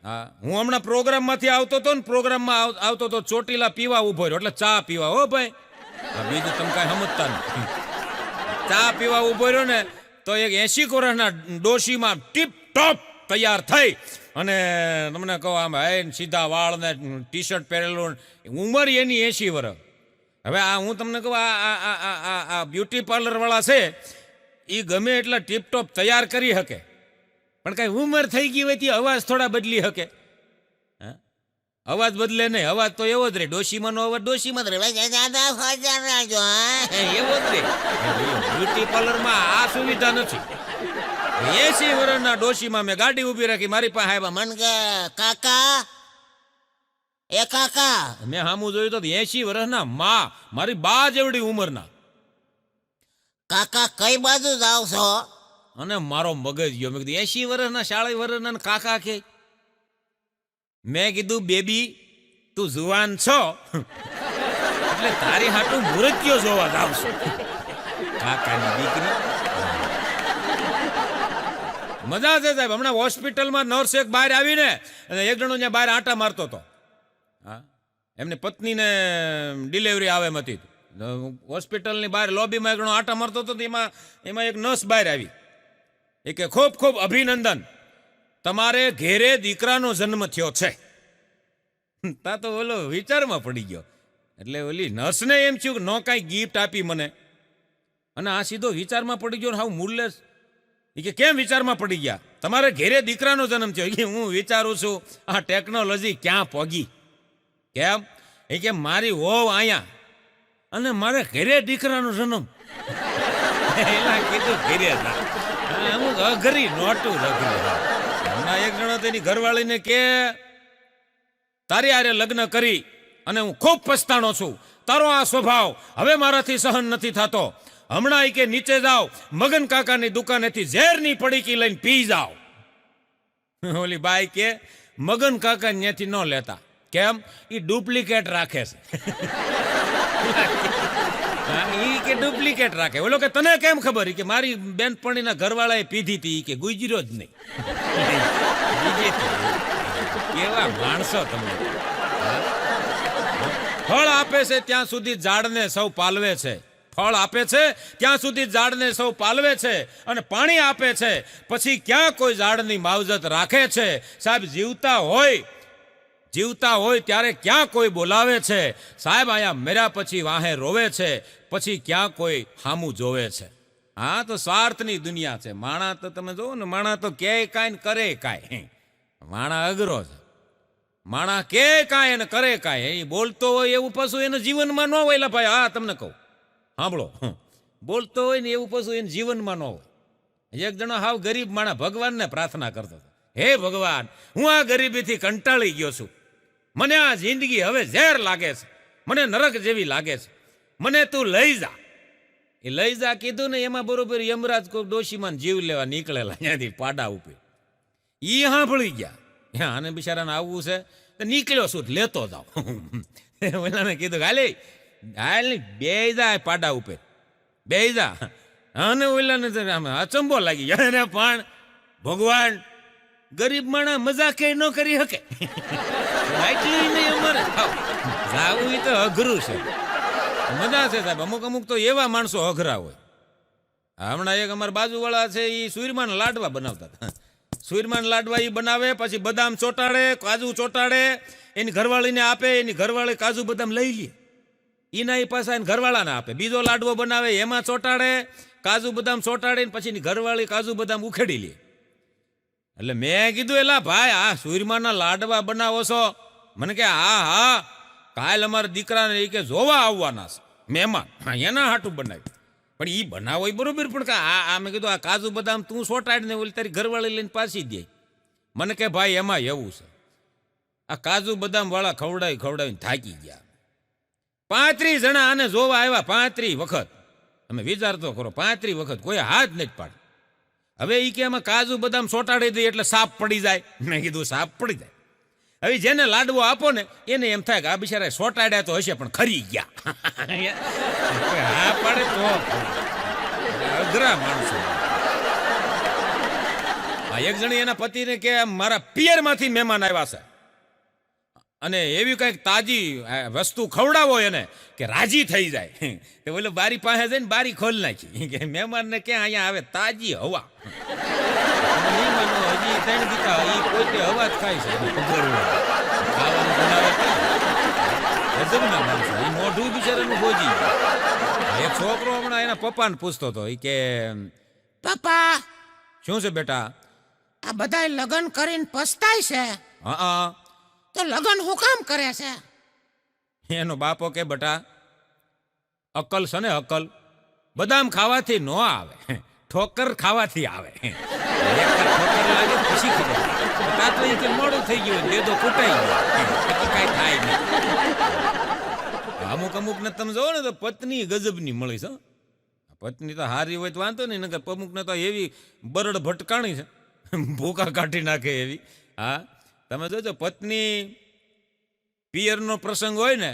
હા, હું હમણાં પ્રોગ્રામમાંથી આવતો હતો ને, પ્રોગ્રામમાં આવતો તો ચોટીલા પીવા ઉભો રહ્યો, એટલે ચા પીવા. હો ભાઈ, બીજું તમે કાંઈ સમજતા નથી. ચા પીવા ઉભો રહ્યો ને તો એક 80 વર્ષના ડોશીમાં ટીપ ટોપ તૈયાર થઈ અને તમને કહો આમ સીધા વાળ ને ટી શર્ટ પહેરેલું, ઉંમર એની 80 વર્ષ. હવે આ હું તમને કહું, આ બ્યુટી પાર્લર વાળા છે એ ગમે એટલા ટીપટોપ તૈયાર કરી શકે, પણ કઈ ઉંમર થઈ ગઈ હોય અવાજ થોડા બદલી શકે. અવાજ બદલે નહીં, અવાજ તો એવો જ રહે. ડોશીમાંનો અવાજ ડોશીમાં જ રહે, એવો જ રહે. બ્યુટી પાર્લરમાં આ સુવિધા નથી. 80 વર્ષના ડોશીમાં મેં ગાડી ઉભી રાખી, મારી પાસે આવ્યા, મન કે કાકા, એ કાકા. મેં સામું જોયું તો 80 વર્ષના માં, મારી બા જેવડી ઉંમરના. કાકા કઈ બાજુ જાવ છો? અને મારો મગજ ગયો. મેં કીધું 80 વર્ષના 40 વર્ષના કાકા કે. મેં કીધું બેબી તું જુવાન છો એટલે તારી હાટું મૂર્તિઓ જોવા જાવ છું. કાકાની દીકરી. મજા છે સાહેબ. હમણાં હોસ્પિટલમાં નર્સ એક બહાર આવીને અને એક જણો ત્યાં બહાર આંટા મારતો હતો. હા, એમની પત્નીને ડિલિવરી આવે એમ હતી. હોસ્પિટલની બહાર લોબીમાં એક જણો આંટા મારતો હતો. એમાં એક નર્સ બહાર આવી. એ કે ખૂબ ખૂબ અભિનંદન, તમારે ઘેરે દીકરાનો જન્મ થયો છે. તા તો ઓલો વિચારમાં પડી ગયો. એટલે ઓલી નર્સને એમ થયું કે નો કાંઈ ગિફ્ટ આપી મને, અને આ સીધો વિચારમાં પડી ગયો. હાવ મૂળલેસ. એ કે કેમ વિચારમાં પડી ગયા? તમારે ઘેરે દીકરાનો જન્મ થયો. કે હું વિચારું છું આ ટેકનોલોજી ક્યાં પહોંચી. કેમ? એ કે મારી હોવ અહીંયા અને મારે ઘેરે દીકરાનો જન્મ. એલા કીધું ઘેરે અમુક અઘરી નોટું લખી. હમણાં એક જણો તેની ઘરવાળીને કે તારી આરે લગ્ન કરી અને હું ખૂબ પછતાણો છું. તારો આ સ્વભાવ હવે મારાથી સહન નથી થતો. હમણાં એ કે નીચે જાઓ, મગન કાકાની દુકાનેથી ઝેરની પડીકી લઈને પી જાઓ. ઓલી બાઈ કે મગન કાકા ત્યાંથી ન લેતા. કેમ? એ ડુપ્લિકેટ રાખે છે. ઈ કે ડુપ્લિકેટ રાખે. ઓલો કે તને કેમ ખબર? કે મારી બેનપણીના ઘરવાળાએ પીધી હતી, કે ગુજર્યો જ નહીં. કેવા માણસો તમે. ફળ આપે છે ત્યાં સુધી ઝાડને સૌ પાલવે છે. ફળ આપે છે ત્યાં સુધી ઝાડને સૌ પાલવે છે, અને પાણી આપે છે પછી ક્યાં કોઈ ઝાડની માવજત રાખે છે. સાહેબ, જીવતા હોય ત્યારે ક્યાં કોઈ બોલાવે છે. સાહેબ, આયા મેરા પછી વાહે રોવે છે, પછી ક્યાં કોઈ હામું જોવે છે. હા, તો સ્વાર્થની દુનિયા છે. માણા તો તમે જોવો ને, માણા તો કે કાંઈ ને કરે કાંઈ. માણા અઘરો છે. માણા કે કાંઈ અને કરે કાંઈ. એ બોલતો હોય એવું પશુ એના જીવનમાં ન હોય. એટલે ભાઈ, હા તમને કહું, સાંભળો, બોલતો હોય ને એવું પશુ એને જીવનમાં ન હોય. એક જણો હાવ ગરીબ માણા ભગવાનને પ્રાર્થના કરતો હતો, હે ભગવાન, હું આ ગરીબીથી કંટાળી ગયો છું. મને આ જિંદગી હવે ઝેર લાગે છે, મને નરક જેવી લાગે છે. મને તું લઈ જા. એ લઈ જા કીધું ને, એમાં બરોબર યમરાજ કોઈ ડોશીમાં જીવ લેવા નીકળેલા ત્યાંથી પાડા ઉપર. ઈ સાંભળી ગયા, આને બિચારાને આવવું છે તો નીકળ્યો છું, લેતો જાઓ. ઓલાને કીધું હાલ બે જા પાડા ઉપર, બે જા. અને ઓલાને અચંબો લાગી જાય. પણ ભગવાન ગરીબ માણા મજાકે ન કરી શકે. એટલું નહીં અમારે જાવું તો અઘરું છે. મજા છે સાહેબ. અમુક તો એવા માણસો અઘરા હોય. હમણાં એક અમારા બાજુવાળા છે, એ સુરમાના લાડવા બનાવતા હતા. સુરમાના લાડવા એ બનાવે, પછી બદામ ચોટાડે, કાજુ ચોટાડે, એની ઘરવાળીને આપે. એની ઘરવાળી કાજુ બદામ લઈ લે, એના એ પાછા એને ઘરવાળાને આપે. બીજો લાડવો બનાવે, એમાં ચોટાડે, કાજુ બદામ ચોટાડીને પછી એની ઘરવાળી કાજુ બદામ ઉખેડી લે. એટલે મેં કીધું, એલા ભાઈ, આ સુરમાના લાડવા બનાવો છો? મને કે હા, કાલ અમારા દીકરાને એ કે જોવા આવવાના છે મહેમાન, એના હાટું બનાવ્યું. પણ એ બનાવો એ બરોબર, પણ આ મેં કીધું આ કાજુ બદામ તું સોટાડીને ઓલી તારી ઘરવાળી લઈને પાછી દે. મને કે ભાઈ એમાં એવું છે, આ કાજુ બદામ વાળા ખવડાવીને થાકી ગયા. 35 જણા આને જોવા આવ્યા, 35 વખત. તમે વિચાર તો કરો, 35 વખત કોઈ હાથ નથી પાડે. હવે એ કે એમાં કાજુ બદામ સોટાડી દે એટલે સાપ પડી જાય. મેં કીધું સાપ પડી જાય. હવે જેને લાડવો આપો ને એને એમ થાય કે આ બિચારા સોટાડ્યા તો હશે પણ ખરી ગયા. હા પાડે તો અઘરા માણસો. એક જણી એના પતિને કે મારા પિયરમાંથી મહેમાન આવ્યા છે અને એવી કંઈક તાજી વસ્તુ ખવડાવો એને કે રાજી થઈ જાય. તો બોલો બારી પાસે જઈને બારી ખોલ નાખી કે મહેમાનને ક્યાં અહીંયા આવે તાજી હવા. નહીં માનો, હજી 3 દીકા એ પોતે હવા જ ખાય છે. ખાવાનું બનાવે ગજબના માણસો, એ મોઢું બિચારાનું ભોજી. એક છોકરો હમણાં એના પપ્પાને પૂછતો હતો કે પપ્પા, શું છે બેટા? આ બધાય લગ્ન કરીને પસ્તાય છે, હા તો લગ્ન હું કામ કરે છે? એનો બાપો કે બેટા અકલ છે ને અકલ, બદામ ખાવાથી ન આવે, ઠોકર ખાવાથી આવે. ઠોકર લાગે પછી ખબર તો એ કે મોડું થઈ ગયું, દેદો કૂટાઈ ગયો, પછી કાંઈ થાય નહીં. અમુક ને તમે જોવો ને તો પત્ની ગજબની મળી છે. પત્ની તો હારી હોય તો વાંધો નહીં, નકર અમુકને તો એવી બરડ ભટકાણી છે, ભૂકા કાઢી નાખે એવી. હા, તમે જોજો પત્ની પિયરનો પ્રસંગ હોય ને,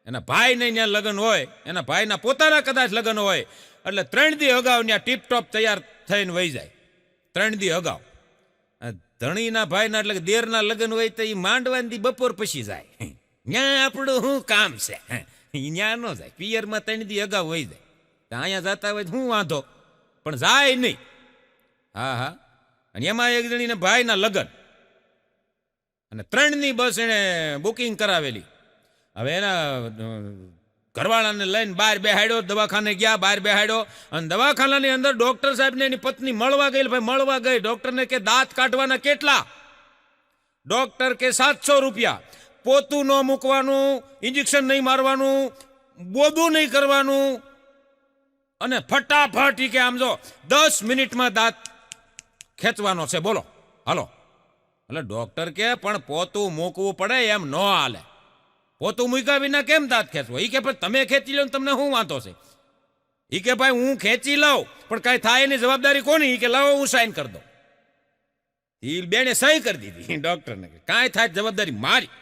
એના ભાઈને ત્યાં લગ્ન હોય, એના ભાઈના પોતાના કદાચ લગ્ન હોય, એટલે 3 દી અગાઉ ત્યાં ટીપટોપ તૈયાર થઈને વહી જાય. 3 દી અગાઉ ધણીના ભાઈના એટલે દેરના લગ્ન હોય તો એ માંડવાની બપોર પછી જાય. ત્યાં આપણું શું કામ છે? ત્યાં ન જાય, પિયરમાં 3 દી અગાઉ વહી જાય. અહીંયા જતા હોય શું વાંધો, પણ જાય નહીં. હા, અને એમાં એક જણીને ભાઈના લગ્ન અને 3ની બસ એને બુકિંગ કરાવેલી. હવે એના ઘરવાળાને લઈને બહાર બેહાડ્યો, દવાખાને ગયા, બહાર બેહાડ્યો અને દવાખાનાની અંદર ડોક્ટર સાહેબને એની પત્ની મળવા ગઈ. ભાઈ મળવા ગઈ, ડોક્ટરને કે દાંત કાઢવાના કેટલા? ડોક્ટર કે 700 રૂપિયા. પોતું ન મૂકવાનું, ઇન્જેક્શન નહીં મારવાનું, બોદું નહીં કરવાનું અને ફટાફટ કે આમ જો 10 મિનિટમાં દાંત ખેંચવાનો છે, બોલો હાલો. એટલે ડોક્ટર કે પણ પોતું મૂકવું પડે, એમ ન હાલે. પોતું મૂક્યા વિના કેમ દાંત ખેંચવો? એ કે ભાઈ તમે ખેંચી લો ને તમને શું વાંધો છે? એ કે ભાઈ હું ખેંચી લઉં પણ કાંઈ થાય એની જવાબદારી કોની? એ કે લાવો હું સાઈન કરી દઉં. એ બેને સહી કરી દીધી ડોક્ટરને, કે કાંઈ થાય જવાબદારી મારી.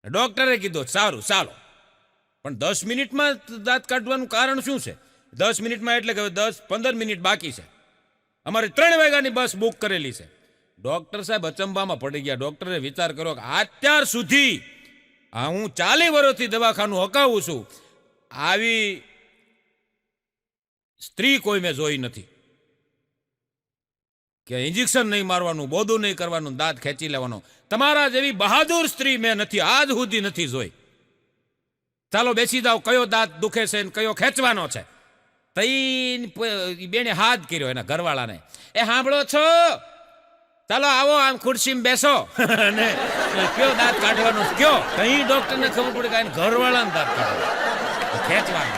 ડોક્ટરે કીધું સારું ચાલો, પણ 10 મિનિટમાં દાંત કાઢવાનું કારણ શું છે? 10 મિનિટમાં એટલે કે 10-15 મિનિટ બાકી છે, અમારે 3 વાગ્યાની બસ બુક કરેલી છે. ડોક્ટર સાહેબ અચંબામાં પડી ગયા. ડોક્ટરે વિચાર કર્યો કે અત્યાર સુધી હું 40 વર્ષથી દવાખાનું હકાવું છું, આવી સ્ત્રી કોઈ મેં જોઈ નથી કે ઇન્જેક્શન નહીં મારવાનું, બોદું નહીં કરવાનું, દાંત ખેંચી લેવાનો. તમારા જેવી બહાદુર સ્ત્રી મેં નથી આજ સુધી નથી જોઈ. ચાલો બેસી જાઓ, કયો દાંત દુખે છે ને કયો ખેંચવાનો છે? તઈ બેને હાથ કર્યો એના ઘરવાળાને, એ સાંભળો છો, ચાલો આવો આમ ખુરશીમાં બેસો અને કયો દાંત કાઢવાનો કયો? કઈ ડોક્ટરને ખબર પડે કે ઘરવાળાને દાંત કાઢવાનો ખેંચવાનો.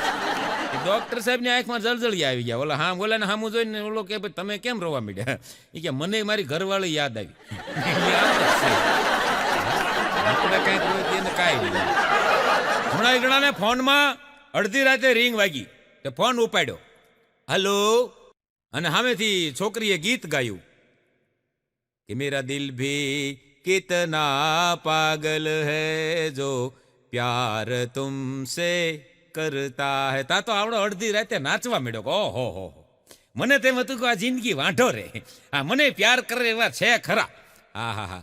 ડોક્ટર સાહેબની આંખમાં જળજળી આવી ગયા. ઓલા હા બોલે ને હામું જોઈને ઓલો કે ભાઈ તમે કેમ રોવા માંડ્યા? એ કે મને મારી ઘરવાળી યાદ આવી. કાંઈ નહીં. હમણાં એક જણાને ફોનમાં અડધી રાતે રિંગ વાગી, તે ફોન ઉપાડ્યો, હલો, અને સામેથી છોકરીએ ગીત ગાયું કે મેરા દિલ ભી કિતના પાગલ હૈ જો પ્યાર તુમસે કરતા હૈ. તા તો આવડો અડધી રાતે નાચવા માંડ્યો. ઓહો હો, મને તેમ હતું કે આ જિંદગી વાંઢો રે, હા મને પ્યાર કરે એવા છે ખરા. હા,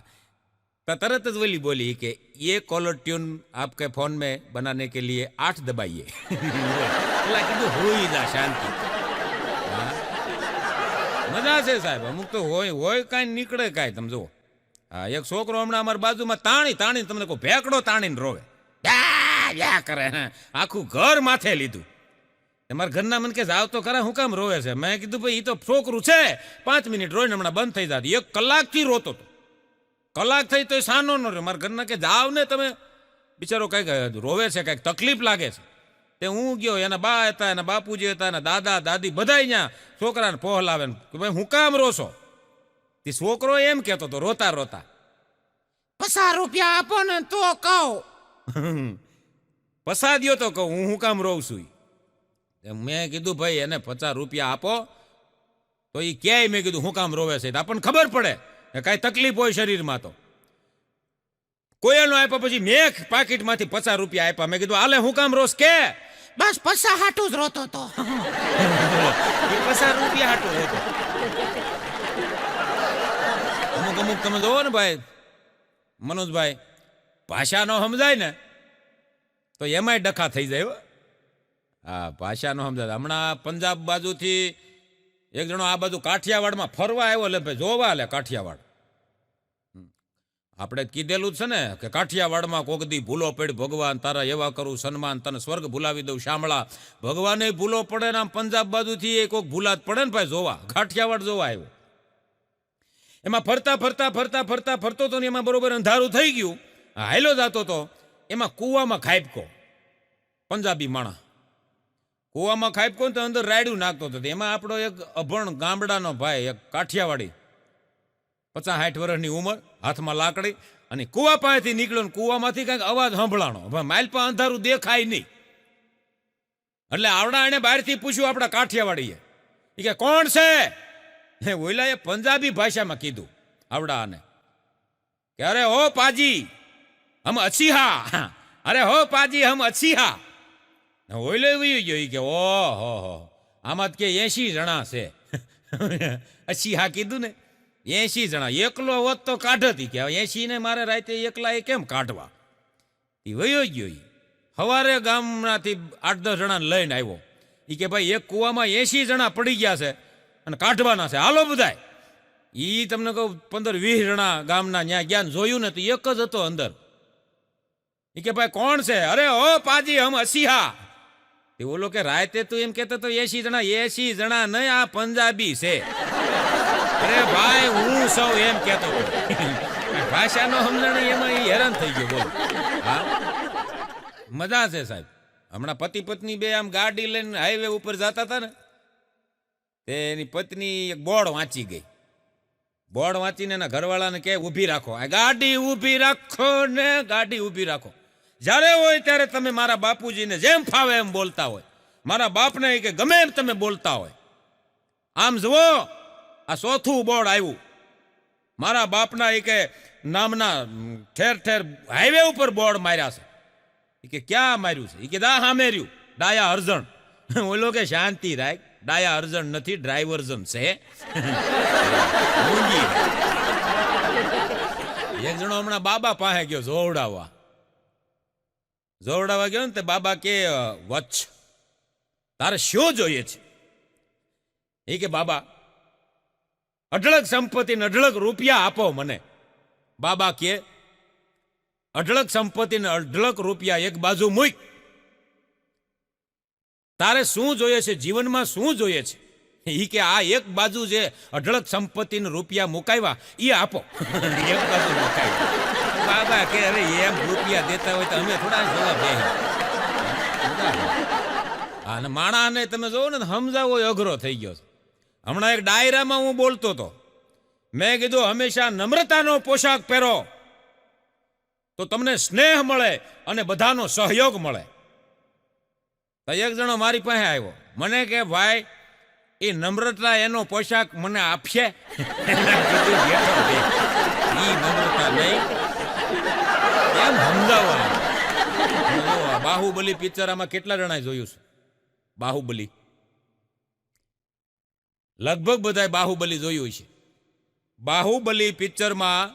તરત જ બોલી કે ये कॉलर ट्यून आपके फोन में बनाने के लिए 8 दबाइए. કીધું હોઈ જા શાંતિ. મજા છે સાહેબ, અમુક તો હોય કાંઈ નીકળે કાંઈ. તમે જુઓ, હા એક છોકરો હમણાં અમારી બાજુમાં તાણી તમને કહું ભેકડો તાણીને રોવે, કરે, આખું ઘર માથે લીધું. તમારા ઘરના મને કે જાવ તો ખરા, હું કામ રોવે છે? મેં કીધું ભાઈ એ તો છોકરું છે, 5 મિનિટ રોઈને હમણાં બંધ થઈ જાય. 1 કલાકથી રોતો હતો, કલાક થઈ તો સાનો ન રહ્યો. મારા ઘરના કે જાવ ને તમે, બિચારો કંઈક રોવે છે, કંઈક તકલીફ લાગે છે. તે હું ગયો, એના બા હતા, એના બાપુજી હતા, એના દાદા દાદી બધા અહીંયા છોકરાને પહોલાવે કે ભાઈ હું કામ રોશો? તે છોકરો એમ કહેતો હતો રોતા રોતા, 50 રૂપિયા આપો ને તો કહું. પસા દ્યો તો કહું હું કામ રોઉં છું? મેં કીધું ભાઈ એને 50 રૂપિયા આપો તો એ ક્યાંય, મેં કીધું હું કામ રોવે છે? આપણને ખબર પડે કાંઈ તકલીફ હોય શરીરમાં તો. કોયલનો આપ્યા પછી મેં પાકીટમાંથી 50 રૂપિયા આપ્યા. મેં કીધું આલે હું કામ રોસ કે? બસ પૈસા હાટું જ રોતો તો. એ 50 રૂપિયા હાટું રહેતો. અમુક અમુક તમે જોવો ને ભાઈ મનોજભાઈ, ભાષા નો સમજાય ને તો એમાંય ડખા થઈ જાય હો. હા, ભાષા નો સમજાય. હમણાં પંજાબ બાજુથી એક જણો આ બાજુ કાઠિયાવાડમાં ફરવા આવ્યો, એટલે ભાઈ જોવા લે કાઠિયાવાડ. આપણે કીધેલું જ છે ને કે કાઠિયાવાડમાં કોક દી ભૂલો પડી ભગવાન તારા એવા કરું સન્માન, તને સ્વર્ગ ભૂલાવી દઉં શામળા. ભગવાને ભૂલો પડે ને આમ પંજાબ બાજુથી એ કોક ભૂલા જ પડે ને ભાઈ જોવા, કાઠિયાવાડ જોવા આવ્યો. એમાં ફરતા ફરતા ફરતા ફરતા ફરતો તો ને એમાં બરોબર અંધારું થઈ ગયું, હાયલો જતો તો એમાં કૂવામાં ખાઈપકો. પંજાબી માણા કૂવામાં ખાઈપકો ને તો અંદર રાયડું નાખતો હતો. એમાં આપણો એક અભણ ગામડાનો ભાઈ, એક કાઠિયાવાડી, 50-60 વર્ષની ઉંમર, હાથમાં લાકડી, અને કૂવા પાસેથી નીકળ્યો ને કૂવામાંથી કંઈક અવાજ સંભળાણો. માઇલ પર અંધારું દેખાય નહીં. એટલે આવડા એને બહારથી પૂછ્યું આપણા કાઠિયાવાડીએ, એ કે કોણ છે? ઓઈલાએ પંજાબી ભાષામાં કીધું આવડાને કે અરે હો પાજી હમ અછીહા, અરે હો પાજી હમ અછીહા. ઓઈલો વયું ગયો કે ઓહો આમાં કે 80 જણા છે. અછીહા કીધું ને, 80 જણા. એકલો હોત તો કાઢતી કે 80 ને મારે રાતે એકલા એ કેમ કાઢવા. એ વયો ગયો. સવારે ગામમાંથી 8-10 જણાને લઈને આવ્યો. એ કે ભાઈ એક કૂવામાં 80 જણા પડી ગયા છે અને કાઢવાના છે, હાલો બધાય. એ તમને કહું 15-20 જણા ગામના ત્યાં ગયા ને જોયું ને તો એક જ હતો અંદર. એ કે ભાઈ કોણ છે? અરે ઓ પાજી હમ અસીહા. એ ઓલો કે રાતે તું એમ કહેતો તો 80 જણા, 80 જણા નહીં, આ પંજાબી છે. અરે ભાઈ હું સૌ એમ કહેતો ભાષાનો સમજણ એમાં એ હેરાન થઈ ગયો. બોલો, હા મજા છે સાહેબ. હમણાં પતિ પત્ની બે આમ ગાડી લઈને હાઈવે ઉપર જતા હતા ને, એની પત્ની એક બોર્ડ વાંચી ગઈ. બોર્ડ વાંચીને એના ઘરવાળાને કહે ઊભી રાખો, આ ગાડી ઊભી રાખો ને ગાડી ઊભી રાખો. જ્યારે હોય ત્યારે તમે મારા બાપુજીને જેમ ફાવે એમ બોલતા હોય, મારા બાપને કે ગમે એમ તમે બોલતા હોય. આમ જુઓ આ 4થું બોર્ડ આવ્યું મારા બાપના એ કે નામના ઠેર ઠેર હાઈવે ઉપર બોર્ડ માર્યા છે. એ કે ક્યાં માર્યું છે? એ કે દા હા મેર્યું ડાયા અરજણ. ઓલો કે શાંતિ રાખ, ડાયા અરજણ નથી, ડ્રાઈવરજન છે. એક જણો હમણાં બાબા પાસે ગયો જોવડાવવા ગયો ને તે બાબા કે વચ્છ તારે શું જોઈએ છે? એ કે બાબા અઢળક સંપત્તિ ને અઢળક રૂપિયા આપો મને. બાબા કે અઢળક સંપત્તિ ને અઢળક રૂપિયા એક બાજુ મૂક, તારે શું જોઈએ છે જીવનમાં, શું જોઈએ છે? એ કે આ એક બાજુ જે અઢળક સંપત્તિ ને રૂપિયા મુકાવ્યા એ આપો. એક બાજુ મુકાવ્યા. બાબા કે અરે એમ રૂપિયા દેતા હોય તો અમે થોડા જોવા બેહી. અને માણાને તમે જોવો ને સમજાવો અઘરો થઈ ગયો છે. હમણાં એક ડાયરામાં હું બોલતો હતો, મેં કીધું હંમેશા નમ્રતાનો પોશાક પહેરો તો તમને સ્નેહ મળે અને બધાનો સહયોગ મળે. તો એક જણો મારી પાસે આવ્યો, મને કે ભાઈ એ નમ્રતા એનો પોશાક મને આપશે. નમ્રતા નહીં એમ સમજાવવા. બાહુબલી પિક્ચર આમાં કેટલા જણાએ જોયું છે? બાહુબલી લગભગ બધાએ બાહુબલી જોયું છે. બાહુબલી પિક્ચરમાં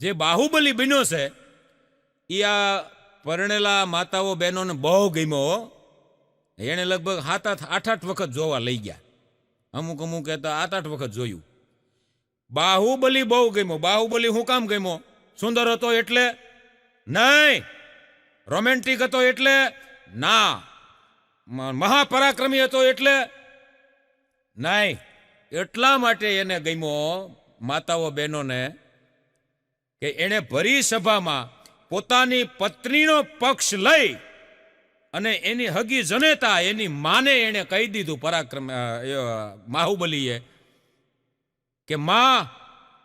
જે બાહુબલી બન્યો છે એ આ પરણેલા માતાઓ બહેનોને બહુ ગમ્યો. એને લગભગ 7-8 વખત જોવા લઈ ગયા. અમુક એ તો 8 વખત જોયું. બાહુબલી બહુ ગમ્યો. બાહુબલી હું કામ ગમ્યો? સુંદર હતો એટલે નહીં, રોમેન્ટિક હતો એટલે ના, મહાપરાક્રમી હતો એટલે નહીં. એટલા માટે એને ગમ્યો માતાઓ બહેનોને કે એને ભરી સભામાં પોતાની પત્નીનો પક્ષ લઈ અને એની હગી જનેતા એની માને એને કહી દીધું બાહુબલીએ કે માં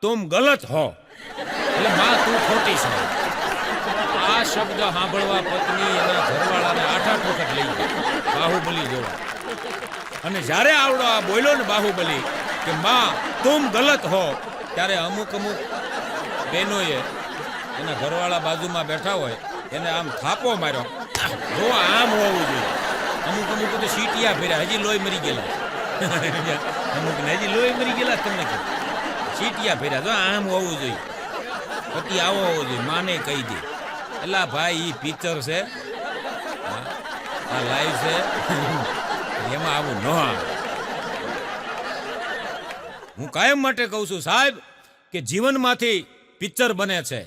તુમ ગલત હો, એટલે માં તું ખોટી છો. આ શબ્દ સાંભળવા પત્ની એના ઘરવાળાને 8 વખત લઈ ગયા બાહુબલી જોવા. અને જ્યારે આવડો આ બોલ્યો ને બાહુબલી કે માં તુમ ગલત હો, ત્યારે અમુક બહેનોએ એના ઘરવાળા બાજુમાં બેઠા હોય એને આમ થાપો માર્યો. જો આમ હોવું જોઈએ. અમુક અમુક તો સીટિયા ફેર્યા, હજી લોહી મરી ગયેલા. અમુક ને હજી લોહી મરી ગયેલા તમને કહું. સીટિયા ફેર્યા, જો આમ હોવું જોઈએ, પતિ આવો હોવો જોઈએ, માને કહી દે. એલા ભાઈ ઈ પિક્ચર છે, આ લાઈવ છે, એમાં આવું ન આવે. હું કાયમ માટે કહું છું સાહેબ કે જીવનમાંથી પિક્ચર બને છે,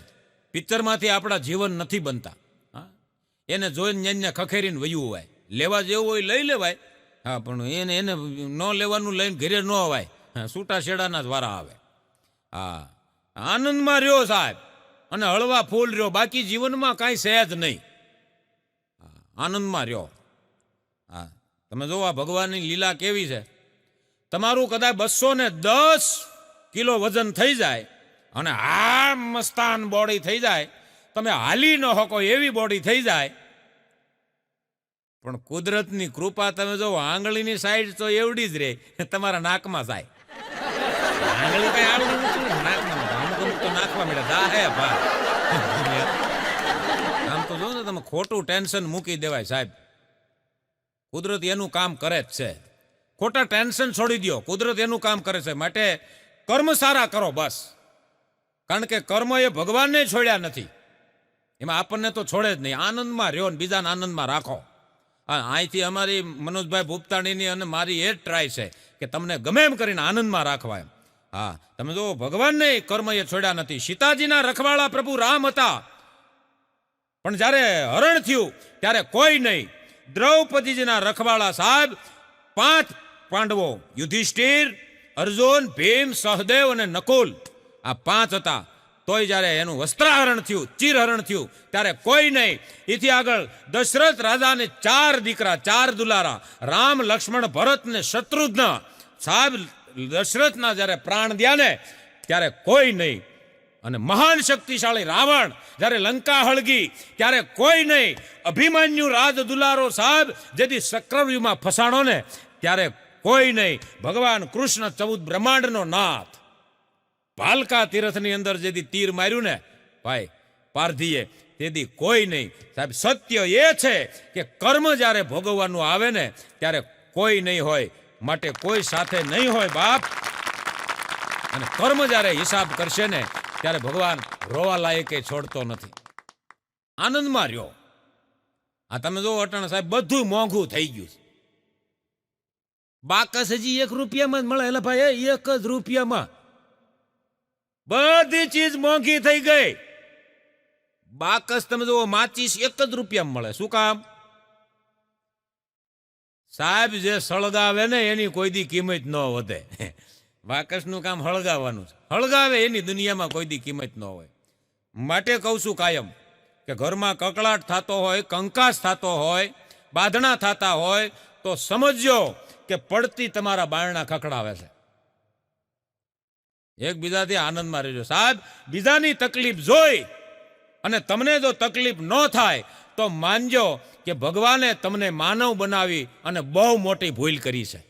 પિક્ચરમાંથી આપણા જીવન નથી બનતા. હા, એને જોઈને ન્યાન્યા ખખેરીને વયું હોય. લેવા જેવું હોય લઈ લેવાય, હા, પણ એને એને ન લેવાનું લઈને ઘરે ન અવાય. હા, છૂટા છેડાના જ વારા આવે. હા, આનંદમાં રહ્યો સાહેબ, અને હળવા ફૂલ રહ્યો, બાકી જીવનમાં કાંઈ સહેજ નહીં. આનંદમાં રહ્યો. હા, તમે જો આ ભગવાનની લીલા કેવી છે. તમારું કદાચ 210 કિલો વજન થઈ જાય અને આ મસ્તાન બોડી થઈ જાય, તમે હાલી ન શકો એવી બોડી થઈ જાય, પણ કુદરતની કૃપા તમે જો આંગળીની સાઈડ તો એવડી જ રહે, તમારા નાકમાં જાય. આંગળી કઈ આવડી નથી, નાકમાં અમુક અમુક તો નાખવા મળે દાહે ભા. આમ તો જો ને તમે ખોટું ટેન્શન મૂકી દેવાય સાહેબ. કુદરત એનું કામ કરે જ છે. ખોટા ટેન્શન છોડી દો, કુદરત એનું કામ કરે છે. માટે કર્મ સારા કરો બસ, કારણ કે કર્મ એ ભગવાનને છોડ્યા નથી, એમાં આપણને તો છોડે જ નહીં. આનંદમાં રહ્યો ને બીજાને આનંદમાં રાખો. અહીંથી અમારી મનોજભાઈ ભૂપતાણીની અને મારી એ જ ટ્રાય છે કે તમને ગમે એમ કરીને આનંદમાં રાખવા એમ. હા, તમે જો ભગવાનને કર્મ એ છોડ્યા નથી. સીતાજીના રખવાળા પ્રભુ રામ હતા, પણ જ્યારે હરણ થયું ત્યારે કોઈ નહીં. દ્રૌપદીજીના રખવાળા સાહેબ 5 પાંડવો, યુધિષ્ઠિર, અર્જુન, ભીમ, સહદેવ અને નકુલ, આ 5 હતા. તોય જ્યારે એનું વસ્ત્રાહરણ થયું, ચીરહરણ થયું, ત્યારે કોઈ નહીં. એથી આગળ દશરથ રાજાને 4 દીકરા, 4 દુલારા, રામ, લક્ષ્મણ, ભરત ને શત્રુઘ્ન. સાહેબ દશરથના જ્યારે પ્રાણ દ્યા ને ત્યારે કોઈ નહીં. અને મહાન શક્તિશાળી રાવણ જ્યારે લંકા હળગી ત્યારે કોઈ નહીં. અભિમન્યુ રાજ દુલારો સાહેબ જેથી ચક્રવ્યૂહમાં ફસાણો ને ત્યારે કોઈ નહીં. ભગવાન કૃષ્ણ 14 બ્રહ્માંડનો નાથ, ભાલકા તીર્થની અંદર જેથી તીર માર્યું ને ભાઈ પારધીએ, તેથી કોઈ નહીં. સાહેબ સત્ય એ છે કે કર્મ જ્યારે ભોગવવાનું આવે ને ત્યારે કોઈ નહીં હોય, માટે કોઈ સાથે નહીં હોય બાપ. અને કર્મ જ્યારે હિસાબ કરશે ને ત્યારે ભગવાન રોવા લાયકે છોડતો નથી. આનંદમાં રહ્યો. આ તમે જો અટાણે સાહેબ બધું મોંઘું થઈ ગયું. બાકસ હજી 1 રૂપિયામાં જ મળે. એટલે ભાઈ 1 જ રૂપિયામાં બધી ચીજ મોંઘી થઈ ગઈ. બાકસ તમે જો માચીસ 1 જ રૂપિયામાં મળે. શું કામ? સાહેબ જે સળગાવે ને એની કોઈ દી કિંમત ન વધે. બાકસનું કામ હળગાવવાનું છે, હળગાવે એની દુનિયામાં કોઈ દી કિંમત ન હોય. માટે કહું છું કાયમ કે ઘરમાં કકળાટ થતો હોય, કંકાસ થતો હોય, બાંધણા થતા હોય તો સમજજો કે પડતી તમારા બારણા ખખડાવે છે. એકબીજાથી આનંદમાં રહેજો સાહેબ. બીજાની તકલીફ જોઈ અને તમને જો તકલીફ ન થાય તો માનજો કે ભગવાને તમને માનવ બનાવી અને બહુ મોટી ભૂલ કરી છે.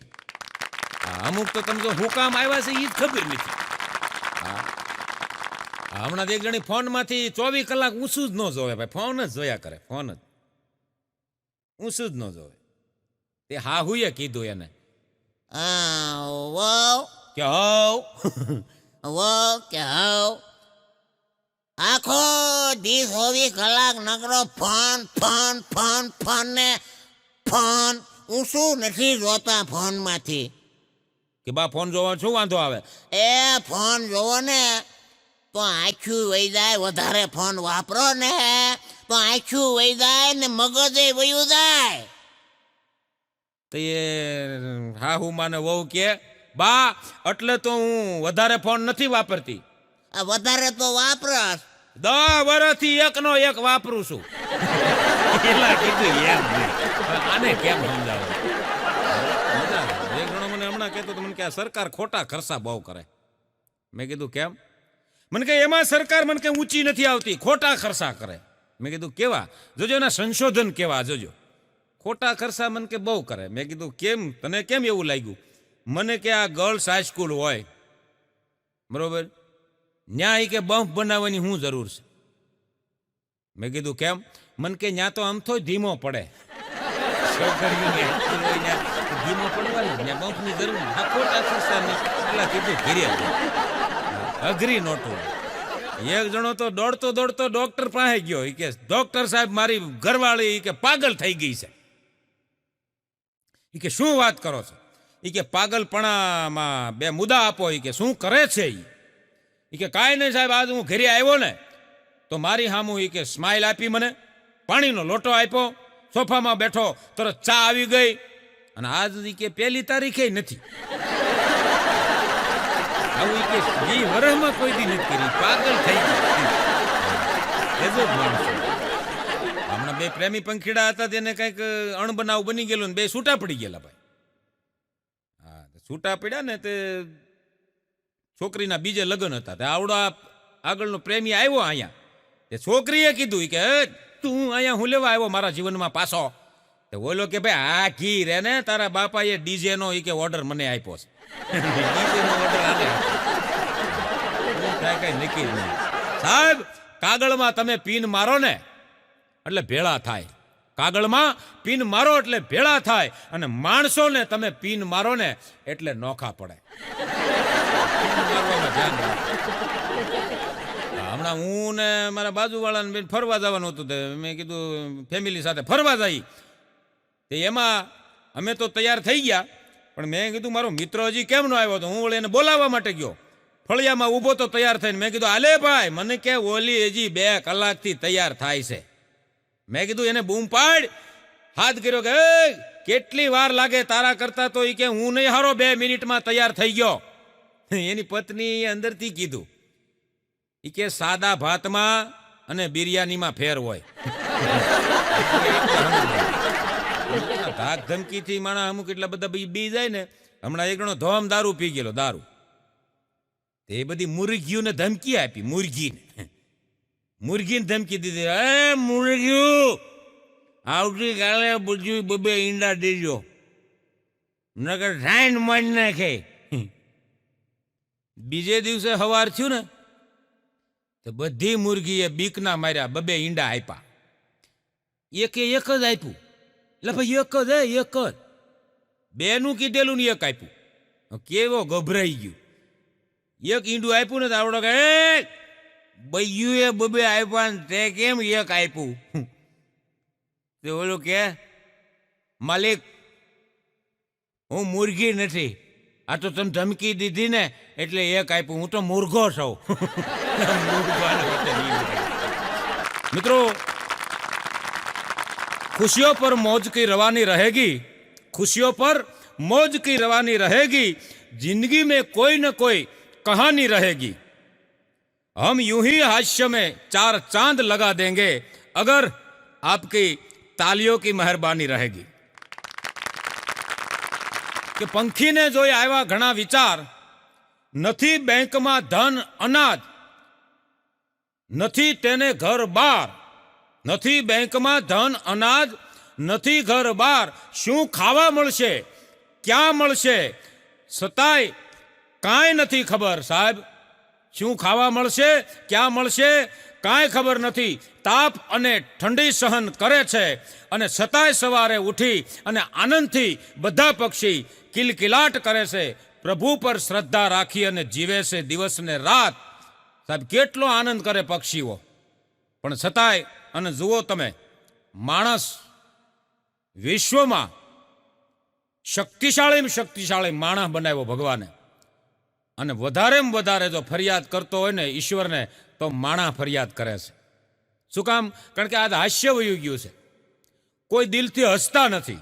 અમુક તો તમે જો હું કામ આવ્યા છે એ જ ખબર નથી. હમણાં એક જણી ફોનમાંથી 24 કલાક ઊંચું જ ન જોવે ભાઈ, ફોન જ જોયા કરે, ફોન જ ઊંચું જ ન જોવે. તે હા હુએ કીધું એને કે આખો દી 24 કલાક નકરો ફોન ફોન ફોન ફોન ને ફોન. હું શું નથી જોતા ફોનમાંથી? કે બા ફોન જોવા શું વાંધો આવે? એ ફોન જોવો ને તો આંખું વહી જાય. વધારે ફોન વાપરો ને તો આંખું વહી જાય ને મગજે વયું જાય. તો એ હા હું માને વહુ કે બા એટલે તો હું વધારે ફોન નથી વાપરતી. વધારે તો વાપરસ. 10 વર્ષથી 1નો 1 વાપરું છું. એટલા કીધું એમ આને કેમ સમજાવે? એક જણો મને હમણાં કહેતો તો મને કે સરકાર ખોટા ખર્ચા બહુ કરે. મેં કીધું કેમ? મને કે એમાં સરકાર મને કે ઊંચી નથી આવતી, ખોટા ખર્ચા કરે. મેં કીધું કેવા? જોજો એના સંશોધન કેવા જોજો. ખોટા ખર્ચા મને કે બહુ કરે. મેં કીધું કેમ, તને કેમ એવું લાગ્યું? મને કે આ ગર્લ્સ હાઈસ્કૂલ હોય બરોબર, ન્યા કે બમ્પ બનાવવાની શું જરૂર છે? મેં કીધું કેમ? મને કે ન્યા તો આમ તો ધીમો પડે. છોકરીઓને ધીમો પડવાનું ને બમ્પની જરૂર ને. આ ખોટા ખિસ્સાની પેલા કીધું ઘીરે અઘરી નોટો. એક જણો તો દોડતો દોડતો ડોક્ટર પાસે ગયો. ઈ કે ડોક્ટર સાહેબ મારી ઘરવાળી ઈ કે પાગલ થઈ ગઈ છે. ઈ કે શું વાત કરો છો? ઈ કે પાગલપણામાં બે મુદ્દા આપો. ઈ કે શું કરે છે ઈ કે કાંઈ નહીં સાહેબ, આજ હું ઘરે આવ્યો ને તો મારી સામું ઈ કે સ્માઇલ આપી, મને પાણીનો લોટો આપ્યો, સોફામાં બેઠો તરત ચા આવી ગઈ, અને આજ ઈ કે 1 તારીખે નથી. આવું ઈ કે 20 વર્ષમાં કોઈ દી નથી કરી. પાગલ થઈ ગઈ. એજો જ માણસો. હમણાં 2 પ્રેમી પંખીડા હતા, તેને કંઈક અણબનાવ બની ગયેલો ને 2 છૂટા પડી ગયેલા ભાઈ. હા, છૂટા પડ્યા ને તે છોકરીના બીજે લગ્ન હતા. તે આવડો આગળનો પ્રેમી આવ્યો અહીંયા. તે છોકરીએ કીધું કે તું અહીંયા હું લેવા આવ્યો મારા જીવનમાં પાછો? તો બોલો કે ભાઈ આ ઘી રે ને તારા બાપાએ ડીજે નો ઈ કે ઓર્ડર મને આપ્યો છે. ડીજે નો ઓર્ડર આલે કઈ નક્કી જ નહીં સાહેબ. કાગળમાં તમે પીન મારો ને એટલે ભેળા થાય. કાગળમાં પીન મારો એટલે ભેળા થાય, અને માણસોને તમે પીન મારો ને એટલે નોખા પડે. હમણાં હું ને મારા બાજુવાળાને બેન ફરવા જવાનું હતું. મેં કીધું ફેમિલી સાથે ફરવા જઈ. એમાં અમે તો તૈયાર થઈ ગયા, પણ મેં કીધું મારો મિત્ર હજી કેમ ન આવ્યો? તો હું વળી એને બોલાવવા માટે ગયો. ફળિયામાં ઊભો તો તૈયાર થઈને. મેં કીધું આલે ભાઈ, મને કે ઓલી હજી 2 કલાકથી તૈયાર થાય છે. મેં કીધું એને બૂમ પાડ. હાથ કર્યો કે કેટલી વાર લાગે તારા કરતા? તો એ કે હું નહીં હારો 2 મિનિટમાં તૈયાર થઈ ગયો. એની પત્ની અંદરથી કીધું એ કે સાદા ભાતમાં અને બિરયાનીમાં ફેર હોય. ધાક ધમકીથી માણા અમુક એટલા બધા બી જાય ને. હમણાં એક જણો ધોમ દારૂ પી ગયેલો, દારૂ. એ બધી મુરગીઓને ધમકી આપી. મુરગીને ધમકી દીધી, એ મુરગીઓ આવતીકાલે બધું 2 ઈંડા દેજો, નકર રાઈન મારી નાખે. બીજે દિવસે સવાર થયું ને તો બધી મુરગીએ બીકના માર્યા 2 ઈંડા આપ્યા. એક જ આપ્યું. એટલે ભાઈ એક જ 2નું કીધેલું ને 1 આપ્યું. કેવો ગભરાઈ ગયું. 1 ઈંડું આપ્યું ને તો આવડો કે બૈયુએ 2 આપ્યા ને તે કેમ 1 આપ્યું? તે ઓલું કે માલિક હું મુરગી નથી, આ તો તમે ધમકી દીધી ને એટલે 1 આપ્યું. હું તો મુર્ગો છું. મિત્રો, खुशियों पर मौज की रवानी रहेगी, खुशियों पर मौज की रवानी रहेगी, जिंदगी में कोई न कोई कहानी रहेगी. हम यूं ही हास्य में 4 चांद लगा देंगे अगर आपकी तालियों की मेहरबानी रहेगी. કે પંખીને જોઈ આવ્યા ઘણા વિચાર, નથી બેંકમાં ધન અનાજ, નથી તેને ઘર બાર. નથી બેંકમાં ધન અનાજ, નથી ઘર બાર, શું ખાવા મળશે, ક્યાં મળશે, છતાંય કાંઈ નથી ખબર. સાહેબ, શું ખાવા મળશે, ક્યાં મળશે, કાંઈ ખબર નથી. તાપ અને ઠંડી સહન કરે છે, અને છતાંય સવારે ઉઠી અને આનંદથી બધા પક્ષી કિલકિલાટ કરે છે. પ્રભુ પર શ્રદ્ધા રાખી અને જીવે છે દિવસ ને રાત. સાહેબ, કેટલો આનંદ કરે પક્ષીઓ, પણ છતાંય. અને જુઓ તમે, માણસ વિશ્વમાં શક્તિશાળી માણસ બનાવ્યો ભગવાને, અને વધારેમાં વધારે જો ફરિયાદ કરતો હોય ને ઈશ્વરને, તો માણસ ફરિયાદ કરે છે. શું કામ? કારણ કે આ હાસ્ય વયું ગયું છે. કોઈ દિલથી હસતા નથી,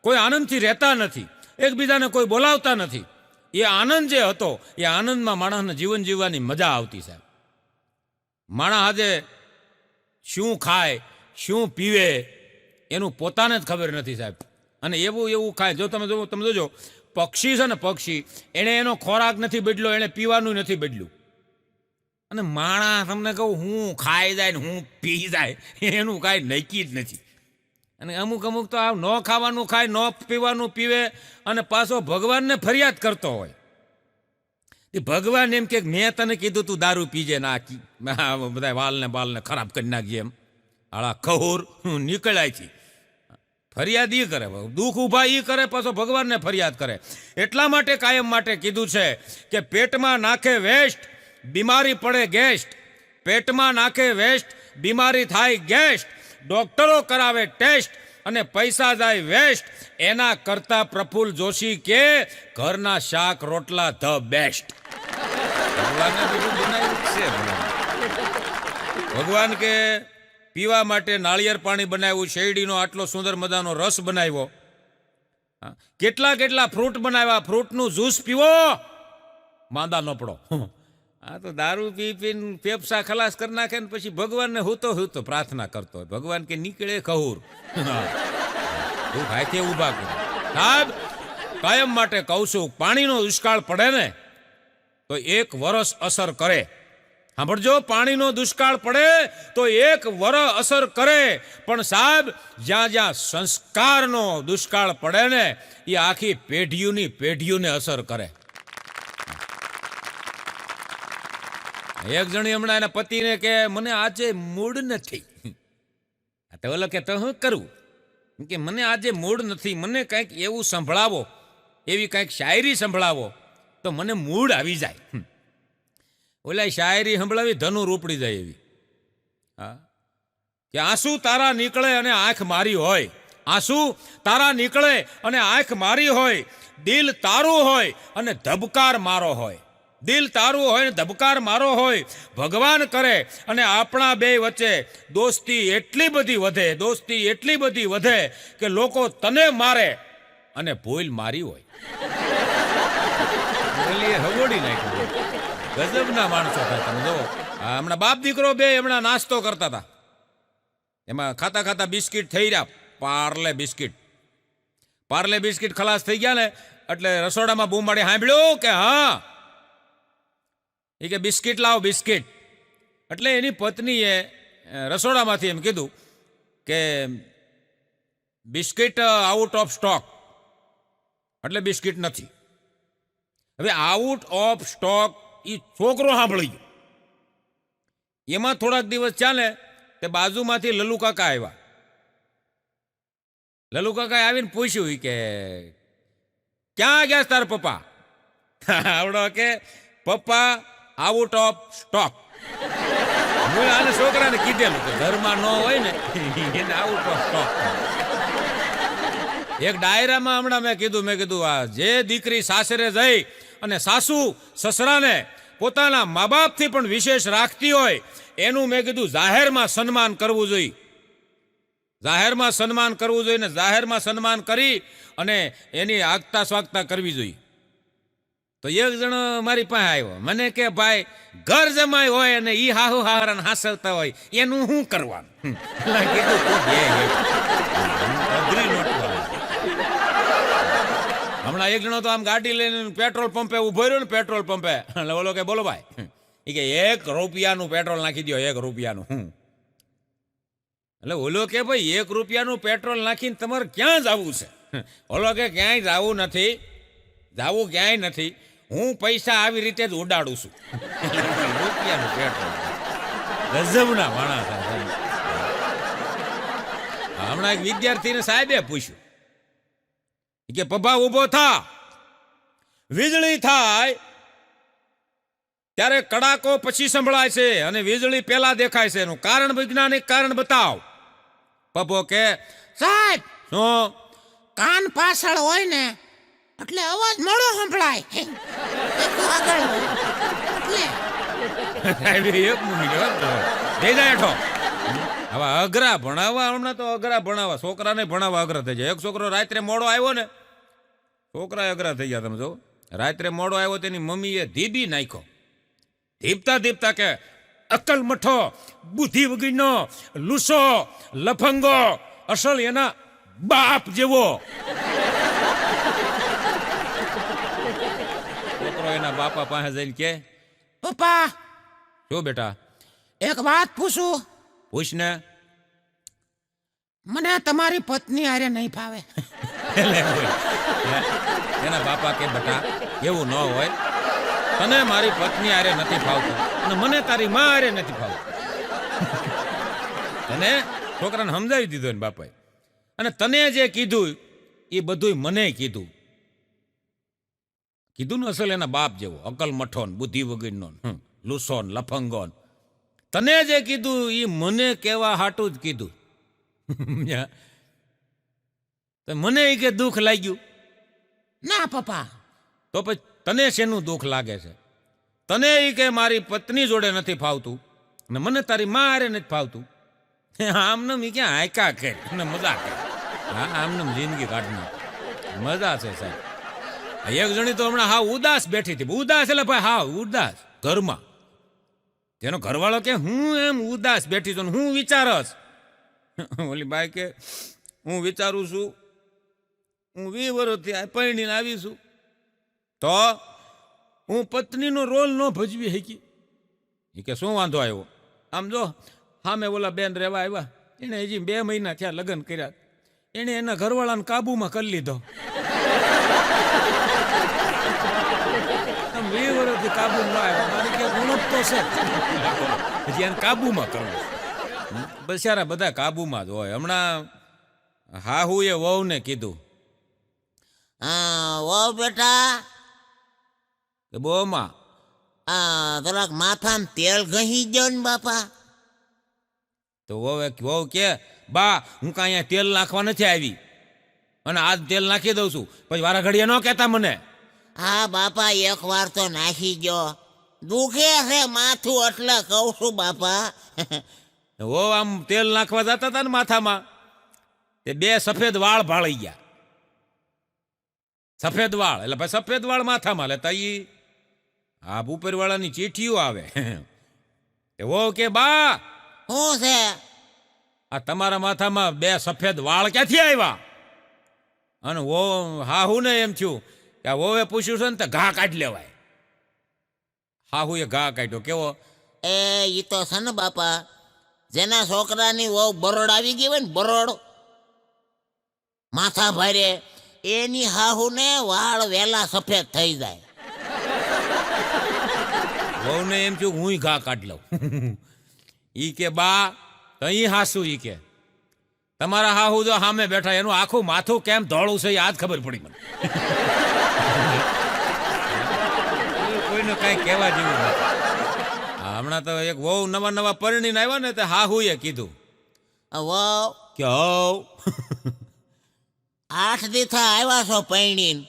કોઈ આનંદથી રહેતા નથી, એકબીજાને કોઈ બોલાવતા નથી. એ આનંદ જે હતો એ આનંદમાં માણસને જીવન જીવવાની મજા આવતી. સાહેબ, માણસ આજે શું ખાય, શું પીવે, એનું પોતાને જ ખબર નથી. સાહેબ, અને એવું ખાય. જો તમે જોજો, પક્ષી છે ને, પક્ષી એને એનો ખોરાક નથી બદલ્યો, એને પીવાનું નથી બદલ્યું. અને માણસ તમને કહું, હું ખાઈ જાય ને હું પી જાય, એનું કાંઈ નક્કી જ નથી. અને અમુક તો આ ન ખાવાનું ખાય, ન પીવાનું પીવે, અને પાછો ભગવાનને ફરિયાદ કરતો હોય. એ ભગવાન એમ કે મેં તને કીધું તું દારૂ પીજે ના, બધા વાલને બાલને ખરાબ કરી નાખજે. એમ આળા ખહુર નીકળાય છે. ફરિયાદ ઈ કરે, દુઃખ ઊભા ઈ કરે, પાછો ભગવાનને ફરિયાદ કરે. એટલા માટે કાયમ માટે કીધું છે કે પેટમાં નાખે વેસ્ટ, બીમારી પડે ગેસ્ટ. પેટમાં નાખે વેસ્ટ, બીમારી થાય ગેસ્ટ. ડોક્ટરો કરાવે ટેસ્ટ અને પૈસા જાય વેસ્ટ. એના કરતા પ્રફુલ્લ જોશી કે ઘરના શાક રોટલા ધ બેસ્ટ. ભગવાને બીજું બનાવ્યું છે. ભગવાન કે પીવા માટે નાળિયેર પાણી બનાવ્યું, શેરડીનો આટલો સુંદર મજાનો રસ બનાવ્યો, કેટલા કેટલા ફ્રૂટ બનાવ્યા, ફ્રૂટનું જ્યુસ પીવો, માંદા ન પડો. આ તો દારૂ પી પીને ફેફસા ખલાસ કરી નાખે ને પછી ભગવાનને હું તો પ્રાર્થના કરતો હોય. ભગવાન કે નીકળે કહુર, તું હાથે ઊભા કર. સાહેબ કાયમ માટે કહું છું, પાણીનો દુષ્કાળ પડે ને તો 1 વર્ષ અસર કરે. સાંભળજો, પાણીનો દુષ્કાળ પડે તો 1 વર્ષ અસર કરે, પણ સાહેબ જ્યાં જ્યાં સંસ્કારનો દુષ્કાળ પડે ને એ આખી પેઢીઓને અસર કરે. એક જણી હમણાં એના પતિને કે મને આજે મૂડ નથી. તો ઓલો કે તો હું કરું કે મને આજે મૂડ નથી, મને કંઈક એવું સંભળાવો, એવી કંઈક શાયરી સંભળાવો તો મને મૂડ આવી જાય. ઓલા શાયરી સંભળાવી ધનુ રૂપડી જાય એવી. હા, કે આંસુ તારા નીકળે અને આંખ મારી હોય, આંસુ તારા નીકળે અને આંખ મારી હોય, દિલ તારું હોય અને ધબકાર મારો હોય, દિલ તારું હોય ને ધબકાર મારો હોય. ભગવાન કરે અને આપણા બે વચ્ચે દોસ્તી એટલી બધી વધે કે લોકો તને મારે અને ભૂલ મારી હોય. હગોડી નાખ્યું. ગજબના માણસો હતા તમે જુઓ. હમણાં બાપ દીકરો બે હમણાં નાસ્તો કરતા હતા, એમાં ખાતા ખાતા બિસ્કિટ થઈ રહ્યા, પાર્લે બિસ્કિટ ખલાસ થઈ ગયા ને એટલે રસોડામાં બૂમ મારી સાંભળ્યું કે હા એ કે બિસ્કિટ લાવો બિસ્કિટ. એટલે એની પત્નીએ રસોડામાંથી એમ કીધું કે બિસ્કિટ આઉટ ઓફ સ્ટોક, એટલે બિસ્કિટ નથી. હવે આઉટ ઓફ સ્ટોક એ છોકરો સાંભળી ગયો. એમાં થોડાક દિવસ ચાલે તે બાજુમાંથી લલુ કાકા આવ્યા. લલુ કાકા આવીને પૂછ્યું કે ક્યાં ગયા તાર પપ્પા? આવડો કે પપ્પા આઉટ ઓફ સ્ટોક. હું આને છોકરાને કીધેલું કે ઘરમાં ન હોય ને એને આઉટ ઓફ સ્ટોક. એક ડાયરામાં હમણાં મેં કીધું આ જે દીકરી સાસરે જઈ અને સાસુ સસરાને પોતાના મા બાપથી પણ વિશેષ રાખતી હોય એનું મેં કીધું જાહેરમાં સન્માન કરવું જોઈએ. જાહેરમાં સન્માન કરવું જોઈએ ને જાહેરમાં સન્માન કરી અને એની આગતા સ્વાગતા કરવી જોઈએ. તો એક જણો મારી પાસે આવ્યો, મને કે ભાઈ ઘર જમાઈ હોય અને ઈ હાહુ હાહરાને હાસવતા હોય એનું શું કરવાનું? કીધું હમણાં એક જણો તો આમ ગાડી લઈને પેટ્રોલ પંપે ઉભો રહ્યો ને, પેટ્રોલ પંપે. એટલે બોલો કે બોલો ભાઈ, એ કે 1 રૂપિયાનું પેટ્રોલ નાખી દો, 1 રૂપિયાનું. એટલે ઓલો કે ભાઈ 1 રૂપિયાનું પેટ્રોલ નાખીને તમારે ક્યાં જવું છે? ઓલો કે ક્યાંય જવું ક્યાંય નથી, હું પૈસા આવી રીતે જ ઉડાડું છું. રૂપિયાનું પેટ્રોલ. ગજબના માણસ. હમણાં એક વિદ્યાર્થીને સાહેબે પૂછ્યું કે પપ્પા ઉભો થા, વીજળી થાય ત્યારે કડાકો પછી સંભળાય છે અને વીજળી પહેલા દેખાય છે, એનું કારણ વૈજ્ઞાનિક કારણ બતાવ. પપ્પો કે સાહેબ શું? કાન પાછળ હોય ને એટલે અવાજ મોડો સંભળાય. આગળ એક મિનિટ હેઠો. હવે અઘરા ભણાવવા, હમણાં તો અઘરા ભણાવવા, છોકરાને ભણાવવા અઘરા થઈ જાય. એક છોકરો રાત્રે મોડો આવ્યો ને, છોકરા અઘરા થઈ ગયા. તમે જો રાત્રે મોડો આવ્યો તેની મમ્મીએ ધીબી નાખ્યો. ધીપતા કે અક્કલ મઠો, બુદ્ધિ વગરનો, લૂસો, લફંગો, અસલ એના બાપ જેવો. છોકરો એના બાપા પાસે જઈને કે પપ્પા શું બેટા? એક વાત પૂછું? પૂછ ને. મને તમારી પત્ની હારે નહીં ફાવે. એના બાપા કે બેટા એવું ન હોય, તને મારી પત્ની હારે નથી ફાવતું અને મને તારી માં હારે નથી ફાવતું. તને છોકરાને સમજાવી દીધો ને બાપાએ. અને તને જે કીધું એ બધું મને કીધું ને અસલ એના બાપ જેવો અકલ મઠોન બુદ્ધિ વગરનો લૂસોન લફંગોન. તને જે કીધું એ મને કહેવા હાટું જ કીધું. તો મને એ કે દુઃખ લાગ્યું ના પપ્પા. તો પછી તને શેનું દુઃખ લાગે છે? તને એ કે મારી પત્ની જોડે નથી ફાવતું ને મને તારી માં હારે નથી ફાવતું. આમને મી ક્યાં હાયકા કે ને મજા કે હા આમને જિંદગી કાઢની મજા છે સાહેબ. એક જણી તો હમણાં હા ઉદાસ બેઠી હતી. ઉદાસ એટલે ભાઈ હા ઉદાસ ઘરમાં. તેનો ઘરવાળો કે હું એમ ઉદાસ બેઠી છું હું વિચારસ. ઓલી બાઈ કે હું વિચારું છું હું 20 વર્ષથી પરણીને આવી છું તો હું પત્નીનો રોલ ન ભજવી શકી. એ કે શું વાંધો આવ્યો? આમ જો હા મેં ઓલા બેન રહેવા આવ્યા એને હજી 2 મહિના થયા લગ્ન કર્યા એને એના ઘરવાળાને કાબુમાં કરી લીધો. 20 વર્ષથી કાબુમાં આવ્યા મારી કે ગુણપ તો છે હજી એને કાબુમાં કરવું. બચારા બધા કાબુમાં જ હોય. હમણાં હાહુએ વહુને કીધું વો બેટા કે બોમાં જરાક માથામાં તેલ ઘસી ગયો ને બાપા. તો વહુ કે બા હું કાંઈ અહીંયા તેલ નાખવા નથી આવી અને આજ તેલ નાખી દઉં છું પછી વારા ઘડીએ ન કહેતા મને. હા બાપા એક વાર તો નાખી ગયો દુખે છે માથું એટલે કહું છું બાપા. વો આમ તેલ નાખવા જતા હતા ને માથામાં તે 2 સફેદ વાળ ભાળી ગયા. સફેદ વાળ એટલે ભાઈ સફેદ વાળ માથામાં લેતા ઈ આ ઉપરવાળાની ચીઠીઓ આવે. વો કે બા શું છે? આ તમારા માથામાં 2 સફેદ વાળ ક્યાંથી આવ્યા? અને વો હાહુ ને એમ થયું કે વોએ પૂછ્યું છે ને તો ઘા કાઢી લેવાય. હાહુએ ઘા કાઢ્યો. કેવો? ઈ તો છે ને બાપા જેના છોકરાની વહુ બરોડ આવી ગઈ હોય ને બરોડ માથા ભારે એની હાહુ ને વાળ વેલા સફેદ થઈ જાય. વહુને એમ થયું હું ઘા કાઢી લઉં. ઈ કે બા અહીં હાસુ ઈ કે તમારા હાહુ જો સામે બેઠા એનું આખું માથું કેમ ધોળું છે એ આજ ખબર પડી મને. કોઈને કઈ કહેવા જેવું નથી. હમણાં તો એક વહુ નવા પરણીને આવ્યા ને તે હાહુએ કીધું વહુ કે હવ 8 દિવસે આવ્યા છો પૈણીને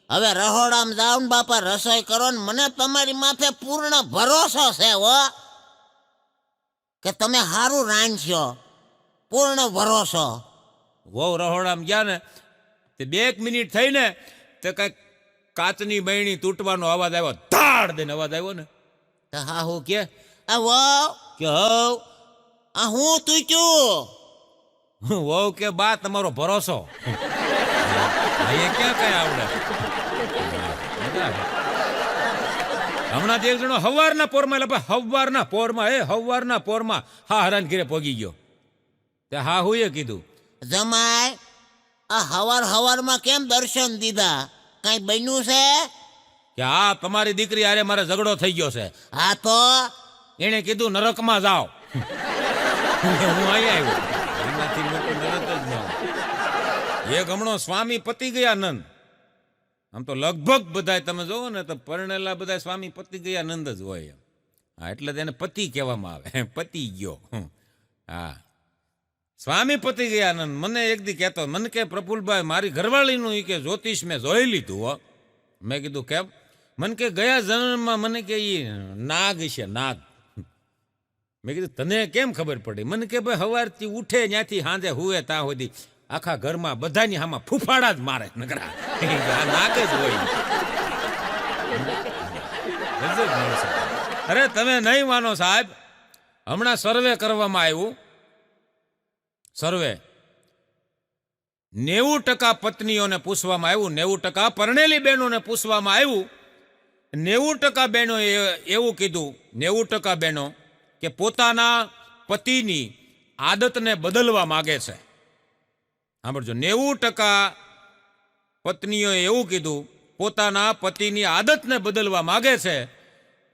હવે રહોડામાં જાઓ ને બાપા રસોઈ કરો ને મને તમારી માથે પૂર્ણ ભરોસો છે હો કે તમે સારું રાંધશો. પૂર્ણ ભરોસો. વહુ રહોડામાં ગયા ને તે 2 મિનિટ થઈ ને તે કઈક કાચની બહેણી તૂટવાનો અવાજ આવ્યો. ધાડ દઈને અવાજ આવ્યો ને તો હાહુ કે વહુ કે હવ હું તૂટ્યું. વહુ કે બા તમારો ભરોસો અહીંયા ક્યાં કઈ આવડે. હમણાં એક જણો હવારના પોરમાં એટલે હવારના પોરમાં હા હરાન ઘીરે પોગી ગયો. તે હા હુંએ કીધું જમાય આ હવારમાં કેમ દર્શન દીધા? કઈ બન્યું છે? કે હા તમારી દીકરી હારે મારે ઝઘડો થઈ ગયો છે. હા તો એને કીધું નરકમાં જાઓ. હું અહીંયા આવ્યો એનાથી મોટું નરક જ ન હોય. એક હમણો સ્વામી પતિ ગયા નંદ. આમ તો લગભગ બધા તમે જોવો ને તો પરણેલા બધા સ્વામી પતિ ગયા નંદ જ હોય. હા એટલે તેને પતિ કહેવામાં આવે. પતિ ગયો. હા સ્વામી પતિ ગયા નંદ. મને એક દી કહેતો મને કે પ્રફુલભાઈ મારી ઘરવાળીનું એ કે જ્યોતિષ મેં જોઈ લીધું હો. મેં કીધું કેમ? મને કે ગયા જન્મમાં મને કે એ નાગ છે નાગ. મેં કીધું તને કેમ ખબર પડી? મને કે ભાઈ સવારથી ઉઠે ત્યાંથી સાંજે હુએ ત્યાં સુધી આખા ઘરમાં બધાની આમાં ફૂફાડા જ મારે નકરા. આ નાગ જ હોય. અરે તમે નહીં માનો સાહેબ હમણાં સર્વે કરવામાં આવ્યું. સર્વે 90% પત્નીઓને પૂછવામાં આવ્યું. 90% પરણેલી બહેનોને પૂછવામાં આવ્યું. 90% બહેનો એવું કીધું 90% બહેનો કે પોતાના પતિની આદતને બદલવા માગે છે. સાંભળજો 90% પત્નીઓએ એવું કીધું પોતાના પતિની આદતને બદલવા માગે છે.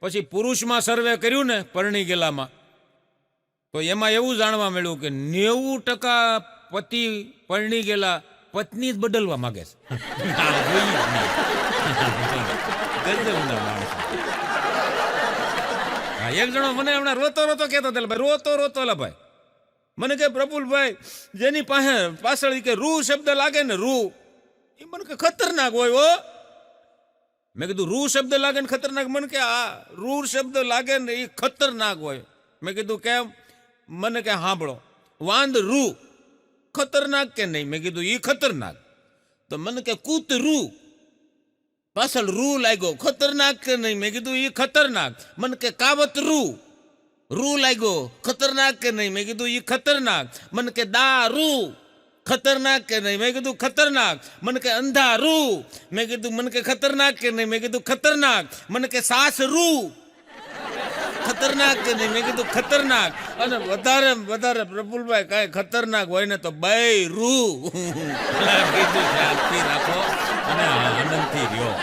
પછી પુરુષમાં સર્વે કર્યું ને પરણી ગયેલામાં તો એમાં એવું જાણવા મળ્યું કે 90% પતિ પરણી ગયેલા પત્ની જ બદલવા માંગે છે. આ જોયું જ નહીં. ગજબના માણસ. હા, એક જણો મને હમણાં રોતો રોતો કહેતો હતો, ભાઈ રોતો લા ભાઈ મને કે પ્રફુલભાઈ જેની પાસે પાછળ કે રૂ શબ્દ લાગે ને રૂ, એ મને કે ખતરનાક હોય હો. મેં કીધું રૂ શબ્દ લાગે ને ખતરનાક? મને કે આ રૂ શબ્દ લાગે ને એ ખતરનાક હોય. મેં કીધું કેમ? મને કે સાંભળો, વાંદ રૂ ખતરનાક કે નહીં? મેં કીધું એ ખતરનાક. તો મને કે કૂતરું પાછળ રૂ લાગ્યો ખતરનાક કે નહીં? મેં કીધું એ ખતરનાક. મને કે કાવત રૂ લાગ્યો ખતરનાક કે નહીં? મેં કીધું એ ખતરનાક. મને કે દારૂ ખતરનાક કે નહીં? મેં કીધું ખતરનાક. મને કે અંધારું, મેં કીધું મને કે ખતરનાક કે નહીં? મેં કીધું ખતરનાક. મને કે સાસરું ખતરનાક કે નહીં? મેં કીધું ખતરનાક. અને વધારે પ્રફુલભાઈ કાંઈ ખતરનાક હોય ને તો બૈરું. કીધું શાંતિ રાખો અને આનંદથી રહ્યો.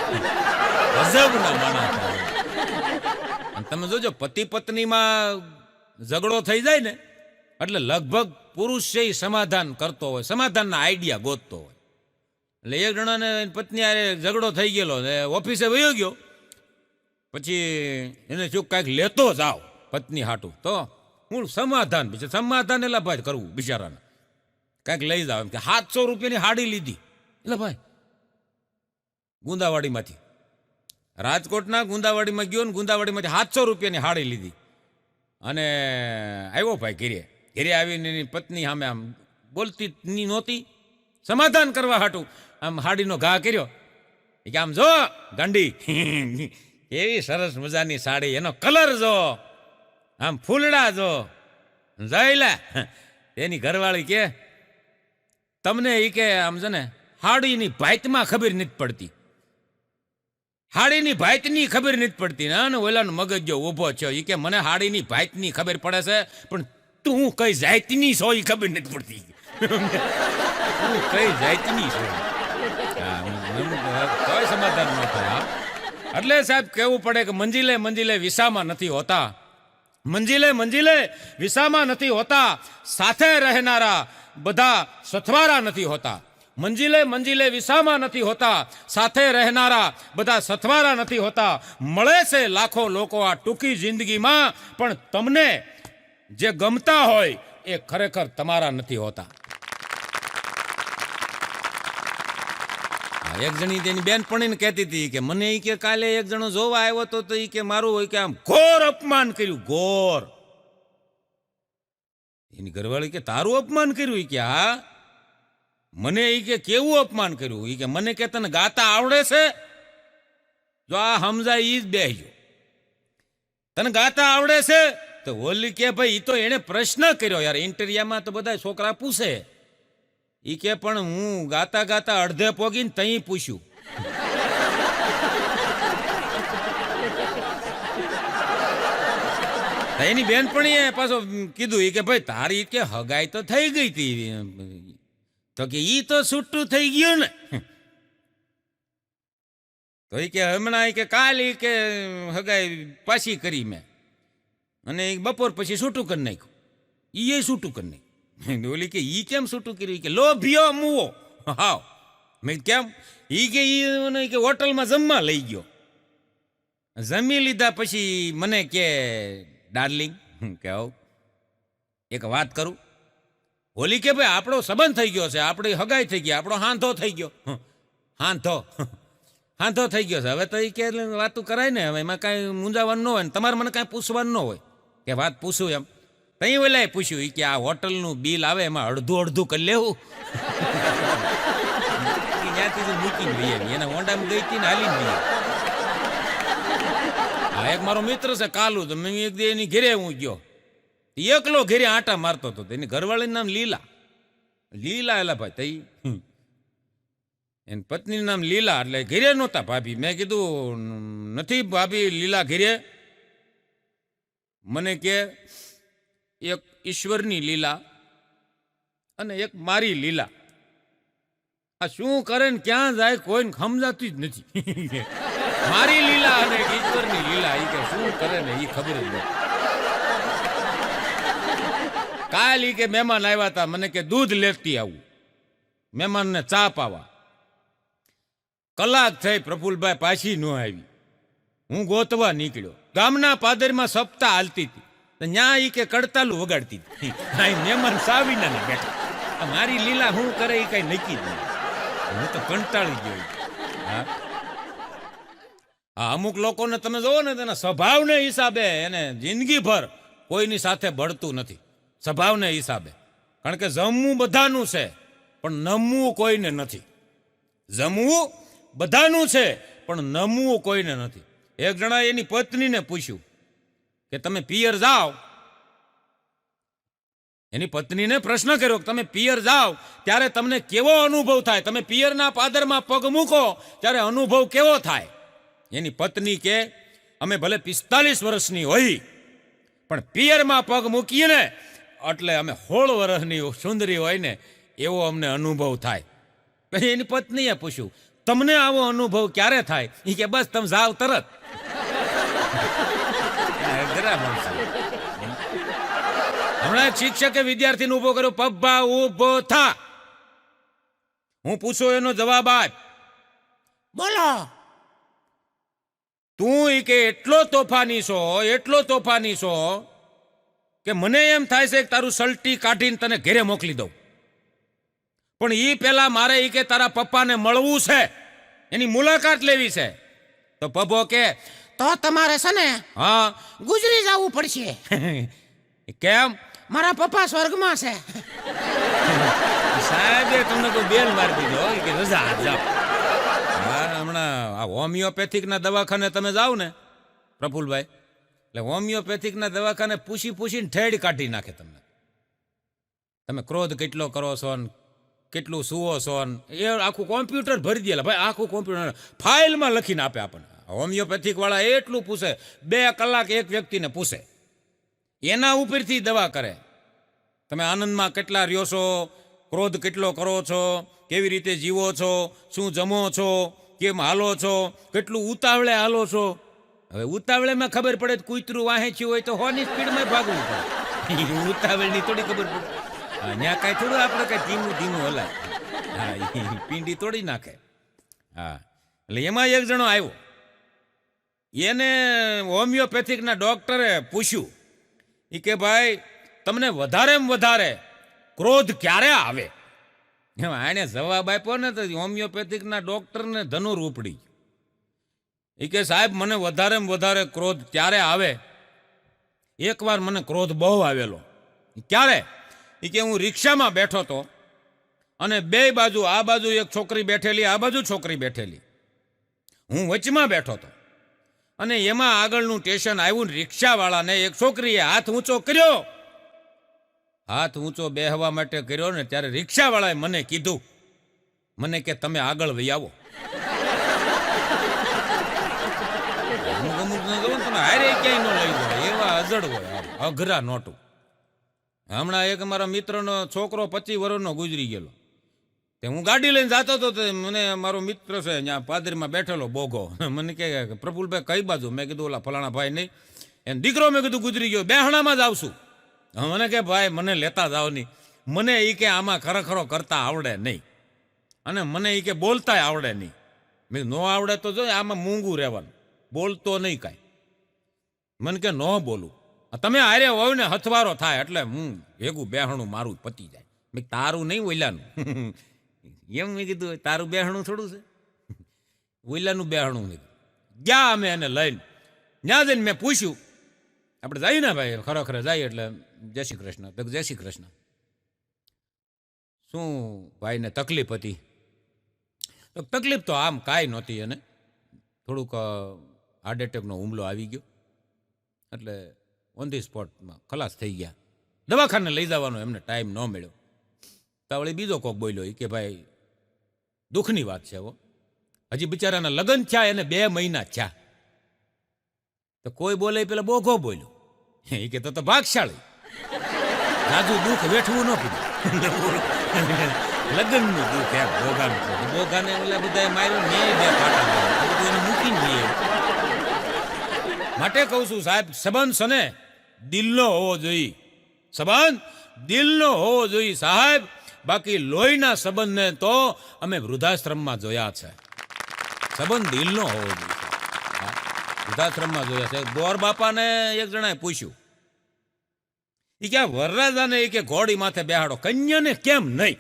ગજબના માણસ. તમે જોજો પતિ પત્નીમાં ઝઘડો થઈ જાય ને એટલે લગભગ પુરુષ છે એ સમાધાન કરતો હોય, સમાધાનના આઈડિયા ગોતતો હોય. એટલે એક જણાને પત્ની આરે ઝઘડો થઈ ગયેલો ને ઓફિસે વયો ગયો, પછી એને શું કાંઈક લેતો જાવ પત્ની હાટું, તો હું સમાધાન એલા ભાઈ કરવું બિચારાને, કાંઈક લઈ જાવ. એમ કે 700 રૂપિયાની હાડી લીધી. એટલે ભાઈ ગુંદાવાડીમાંથી, રાજકોટના ગુંદાવાડીમાં ગયો ને ગુંદાવાડીમાંથી 700 રૂપિયાની હાડી લીધી અને આવ્યો ભાઈ ઘેરે આવીને એની પત્ની સામે આમ બોલતી નહોતી, સમાધાન કરવા હાટું આમ હાડીનો ઘા કર્યો કે આમ જો ગાંડી એવી સરસ મજાની સાડી, એનો કલર જો, આમ ફૂલડા જો, જઈલા. એની ઘરવાળી કે તમને એ કે આમ છે ને હાડીની ભાઈતમાં ખબર નથી પડતી, હાડીની ભાઈતની ખબર નથી પડતી ને. અને ઓલાનો મગજ જો ઊભો છે એ કે મને હાડીની ભાઈતની ખબર પડે છે પણ તું કઈ જાતની છો એ ખબર નથી પડતી. તું કઈ જાતની છો કોઈ સમાધાન ન થાય. એટલે સાહેબ કહેવું પડે કે મંજિલે વિસામાં નથી હોતા, મંજિલે વિસામાં નથી હોતા, સાથે રહેનારા બધા સથવારા નથી હોતા. મંજિલે વિસામાં નથી હોતા, સાથે રહેનારા બધા સથવારા નથી હોતા. મળે છે લાખો લોકો આ ટૂંકી જિંદગીમાં, પણ તમને જે ગમતા હોય એ ખરેખર તમારા નથી હોતા. એક જણી તેની બેનપણીને કહેતી હતી કે મને એ કે કાલે એક જણો જોવા આવ્યો તો એ કે મારું હોય કે આમ ઘોર અપમાન કર્યું, ઘોર. એની ઘરવાળી કે તારું અપમાન કર્યું? કે હા. મને એ કે કેવું અપમાન કર્યું? એ કે મને કે તને ગાતા આવડે છે? જો આ સમજાય ઈ જ બેહજો. તને ગાતા આવડે છે? તો ઓલી કે ભાઈ ઈ તો એને પ્રશ્ન કર્યો યાર, ઇન્ટરવ્યુમાં તો બધા છોકરા પૂછે. ઈ કે પણ હું ગાતા અડધે પોગીને તઈ પૂછ્યું. એની બેનપણીએ પાછો કીધું ઈ કે ભાઈ તારી કે હગાઈ તો થઈ ગઈ હતી. તો કે ઈ તો છૂટું થઈ ગયું ને. તો એ કે હમણાં કે કાલે કે હગાઈ પાછી કરી મેં, અને બપોર પછી છૂટું કરી નાખ્યું. ઈ છૂટું કરી નાખ્યું. ઓલી કે ઈ કેમ છૂટું કર્યું? કે લોભિયો મુવો. હાવ. મેં કેમ? ઈ કે હોટલમાં જમવા લઈ ગયો, જમી લીધા પછી મને કે ડાર્લિંગ કે આવ એક વાત કરું. ઓલી કે ભાઈ આપણો સંબંધ થઈ ગયો છે, આપણી હગાઈ થઈ ગઈ, આપણો હાંધો થઈ ગયો. હાંધો થઈ ગયો છે. હવે તો એ કે વાતું કરાય ને, હવે એમાં કાંઈ મૂંઝાવાનું ન હોય ને તમારે મને કાંઈ પૂછવાનું ન હોય કે વાત પૂછું એમ. તઈ ઓલાએ પૂછ્યું એ કે આ હોટલનું બિલ આવે એમાં અડધું કરી લેવું. ત્યાંથી તો મૂકીને લઈ આવી, એના ઓંડામાં ગઈ હતી ને હાલીને લઈ આવી. હા, એક મારો મિત્ર છે કાલુ, તો મેં એક દી એની ઘેરે હું ગયો, એકલો ઘેરે આટા મારતો હતો. એની ઘરવાળીનું નામ લીલા એલા ભાઈ તઈ એની પત્નીનું નામ લીલા, એટલે ઘેરે નહોતા ભાભી. મેં કીધું નથી ભાભી લીલા ઘેરે? મને કે એક ઈશ્વરની લીલા અને એક મારી લીલા, આ શું કરે ને ક્યાં જાય કોઈને સમજાતું જ નથી. મારી લીલા અને ઈશ્વરની લીલા, એ કે શું કરે ને એ ખબર જ નથી. કાલ ઈ કે મહેમાન આવ્યા હતા, મને કે દૂધ લેતી આવું, મહેમાનને ચા પાવા. કલાક થઈ, પ્રફુલભાઈ પાછી ન આવી. હું ગોતવા નીકળ્યો. ગામના પાદરમાં સપ્તાહ હાલતી હતી, ન્યા ઈ કે કડતાલું વગાડતી હતી. મહેમાન સાવીના ને બેઠા. મારી લીલા હું કરે એ કઈ નક્કી જ નહીં. હું તો કંટાળી ગયો. હા, અમુક લોકોને તમે જોવો ને, તેના સ્વભાવને હિસાબે એને જિંદગીભર કોઈની સાથે બળતું નથી. સ્વભાવને હિસાબે. કારણ કે જમવું બધાનું છે, પણ નમવું કોઈને નથી. જમવું બધાનું છે, પણ નમવું કોઈને નથી. એક જણા એની પત્નીને પૂછ્યું કે તમે પિયર જાઓ, એની પત્નીને પ્રશ્ન કર્યો કે તમે પિયર જાઓ ત્યારે તમને કેવો અનુભવ થાય, તમે પિયરના પાદરમાં પગ મૂકો ત્યારે અનુભવ કેવો થાય? એની પત્ની કે અમે ભલે 45 વર્ષની હોય, પણ પિયરમાં પગ મૂકીએ ને એટલે અમે 16 વર્ષની સુંદરી હોય ને એવો અમને અનુભવ થાય. પછી એની પત્નીએ પૂછ્યું તમને આવો અનુભવ ક્યારે થાય? એ કે બસ તમે જાવ તરત. હમણાં શિક્ષકે વિદ્યાર્થીને ઉભો કર્યો, પપ્પા ઉભો થા. હું પૂછું એનો જવાબ આપ. બોલો. તું ઈ કે એટલો તોફાની છો કે મને એમ થાય છે કે તારું સલટી કાઢીને તને ઘરે મોકલી દઉં, પણ ઈ પેલા મારે ઈ કે તારા પપ્પાને મળવું છે, એની મુલાકાત લેવી છે. તો પપ્પો કે તો તમારે છે ને હા ગુજરી જવું પડશે. કેમ? મારા પપ્પા સ્વર્ગમાં છે. સાહેબે તમને કોઈ બેલ મારી દીધો કે રજા જાઓ. હમણાં આ હોમિયોપેથિકના દવાખાને તમે જાઓ ને પ્રફુલભાઈ, એટલે હોમિયોપેથિકના દવાખાને પૂછીને ઠેડ કાઢી નાખે તમને. તમે ક્રોધ કેટલો કરો છો ને કેટલું સુવો છો ને એ આખું કોમ્પ્યુટર ભરી દેલા ભાઈ, આખું કોમ્પ્યુટર ફાઇલમાં લખીને આપે આપણને. હોમિયોપેથિક વાળા એટલું પૂછે, 2 કલાક એક વ્યક્તિને પૂછે, એના ઉપરથી દવા કરે. તમે આનંદમાં કેટલા રહ્યો છો, ક્રોધ કેટલો કરો છો, કેવી રીતે જીવો છો, શું જમો છો, કેમ હાલો છો, કેટલું ઉતાવળે હાલો છો. હવે ઉતાવળેમાં ખબર પડે કૂતરું વાહેચ્યું હોય તો 100ની સ્પીડમાં ભાગવું પડે. ઉતાવળની થોડી ખબર પડે. ત્યાં કાંઈ થોડું આપણે કાંઈ ધીમું હલાય. હા, પીંડી તોડી નાખે. હા, એટલે એમાં એક જણો આવ્યો, એને હોમિયોપેથિકના ડોક્ટરે પૂછ્યું એ કે ભાઈ તમને વધારેમાં વધારે ક્રોધ ક્યારે આવે? આને જવાબ આપ્યો ને તો હોમિયોપેથિકના ડોક્ટરને ધનુર ઉપડી. એ કે સાહેબ મને વધારેમાં વધારે ક્રોધ ત્યારે આવે, એકવાર મને ક્રોધ બહુ આવેલો. ક્યારે? એ કે હું રિક્ષામાં બેઠો હતો અને 2 બાજુ, આ બાજુ એક છોકરી બેઠેલી, આ બાજુ છોકરી બેઠેલી, હું વચમાં બેઠો હતો અને એમાં આગળનું સ્ટેશન આવ્યું ને રિક્ષાવાળાને એક છોકરીએ હાથ ઊંચો કર્યો. હાથ ઊંચો બેહવા માટે કર્યો ને ત્યારે રિક્ષાવાળાએ મને કીધું, મને કે તમે આગળ વહી આવો. અમુક તમે હારે ક્યાંય ન લઈ જાય એવા અજડ હોય, અઘરા નોટું. હમણાં એક મારા મિત્રનો છોકરો 25 વર્ષનો ગુજરી ગયેલો. તે હું ગાડી લઈને જતો હતો તો મને મારો મિત્ર છે ત્યાં પાદરીમાં બેઠેલો બોગો, મને કહે પ્રફુલભાઈ કઈ બાજુ? મેં કીધું ઓલા ફલાણા ભાઈ નહીં, એને દીકરો મેં કીધું ગુજરી ગયો, બેહણામાં જ આવશું. મને કે ભાઈ મને લેતા જાવ નહીં, મને એ કે આમાં ખરેખરો કરતા આવડે નહીં અને મને એ કે બોલતાય આવડે નહીં. મેં ન આવડે તો જો આમાં મૂંગું રહેવાનું, બોલતો નહીં કાંઈ. મને કે ન બોલું, તમે હારે હોય ને હથવારો થાય એટલે હું ભેગું બેહણું મારું પતી જાય. મેં તારું નહીં ઓઈલાનું. એમ મેં કીધું તારું બેહણું થોડું છે, ઓઈલાનું બેહણું નહીં. ગયા અમે એને લઈને ત્યાં જઈને મેં પૂછ્યું, આપણે જઈએ ને ભાઈ ખરેખર જઈએ એટલે જય શ્રી કૃષ્ણ. તો જય શ્રી કૃષ્ણ. શું ભાઈને તકલીફ હતી? તો તકલીફ તો આમ કાંઈ નહોતી, એને થોડુંક હાર્ટ એટેકનો હુમલો આવી ગયો એટલે ઓન ધી સ્પોટમાં ખલાસ થઈ ગયા. દવાખાને લઈ જવાનો એમને ટાઈમ ન મળ્યો. તો વળી બીજો કોક બોલ્યો એ કે ભાઈ દુઃખની વાત છે, હજી બિચારાના લગ્ન થયા એને 2 મહિના થયા. તો કોઈ બોલે પેલા બોઘો બોલ્યો એ કે તો ભાગશાળી, રાજુ દુઃખ વેઠવું ન પીધું. લગ્નનું દુઃખ એમ બોઘાનું. બોઘાને ઓલા બધા માર્યો ને 2 ફાટા એને મૂકીને માટે કહું છું સાહેબ, સંબંધ છે ને દિલનો હોવો જોઈએ. સંબંધ દિલનો હોવો જોઈએ સાહેબ. બાકી લોહીના સંબંધને તો અમે વૃદ્ધાશ્રમમાં જોયા છે. સંબંધ દિલનો હોવો જોઈએ. હા, વૃદ્ધાશ્રમમાં જોયા છે. ગોર બાપાને એક જણાએ પૂછ્યું, એ કે વરરાજાને એ કે ઘોડી માથે બેહાડો, કન્યાને કેમ નહીં?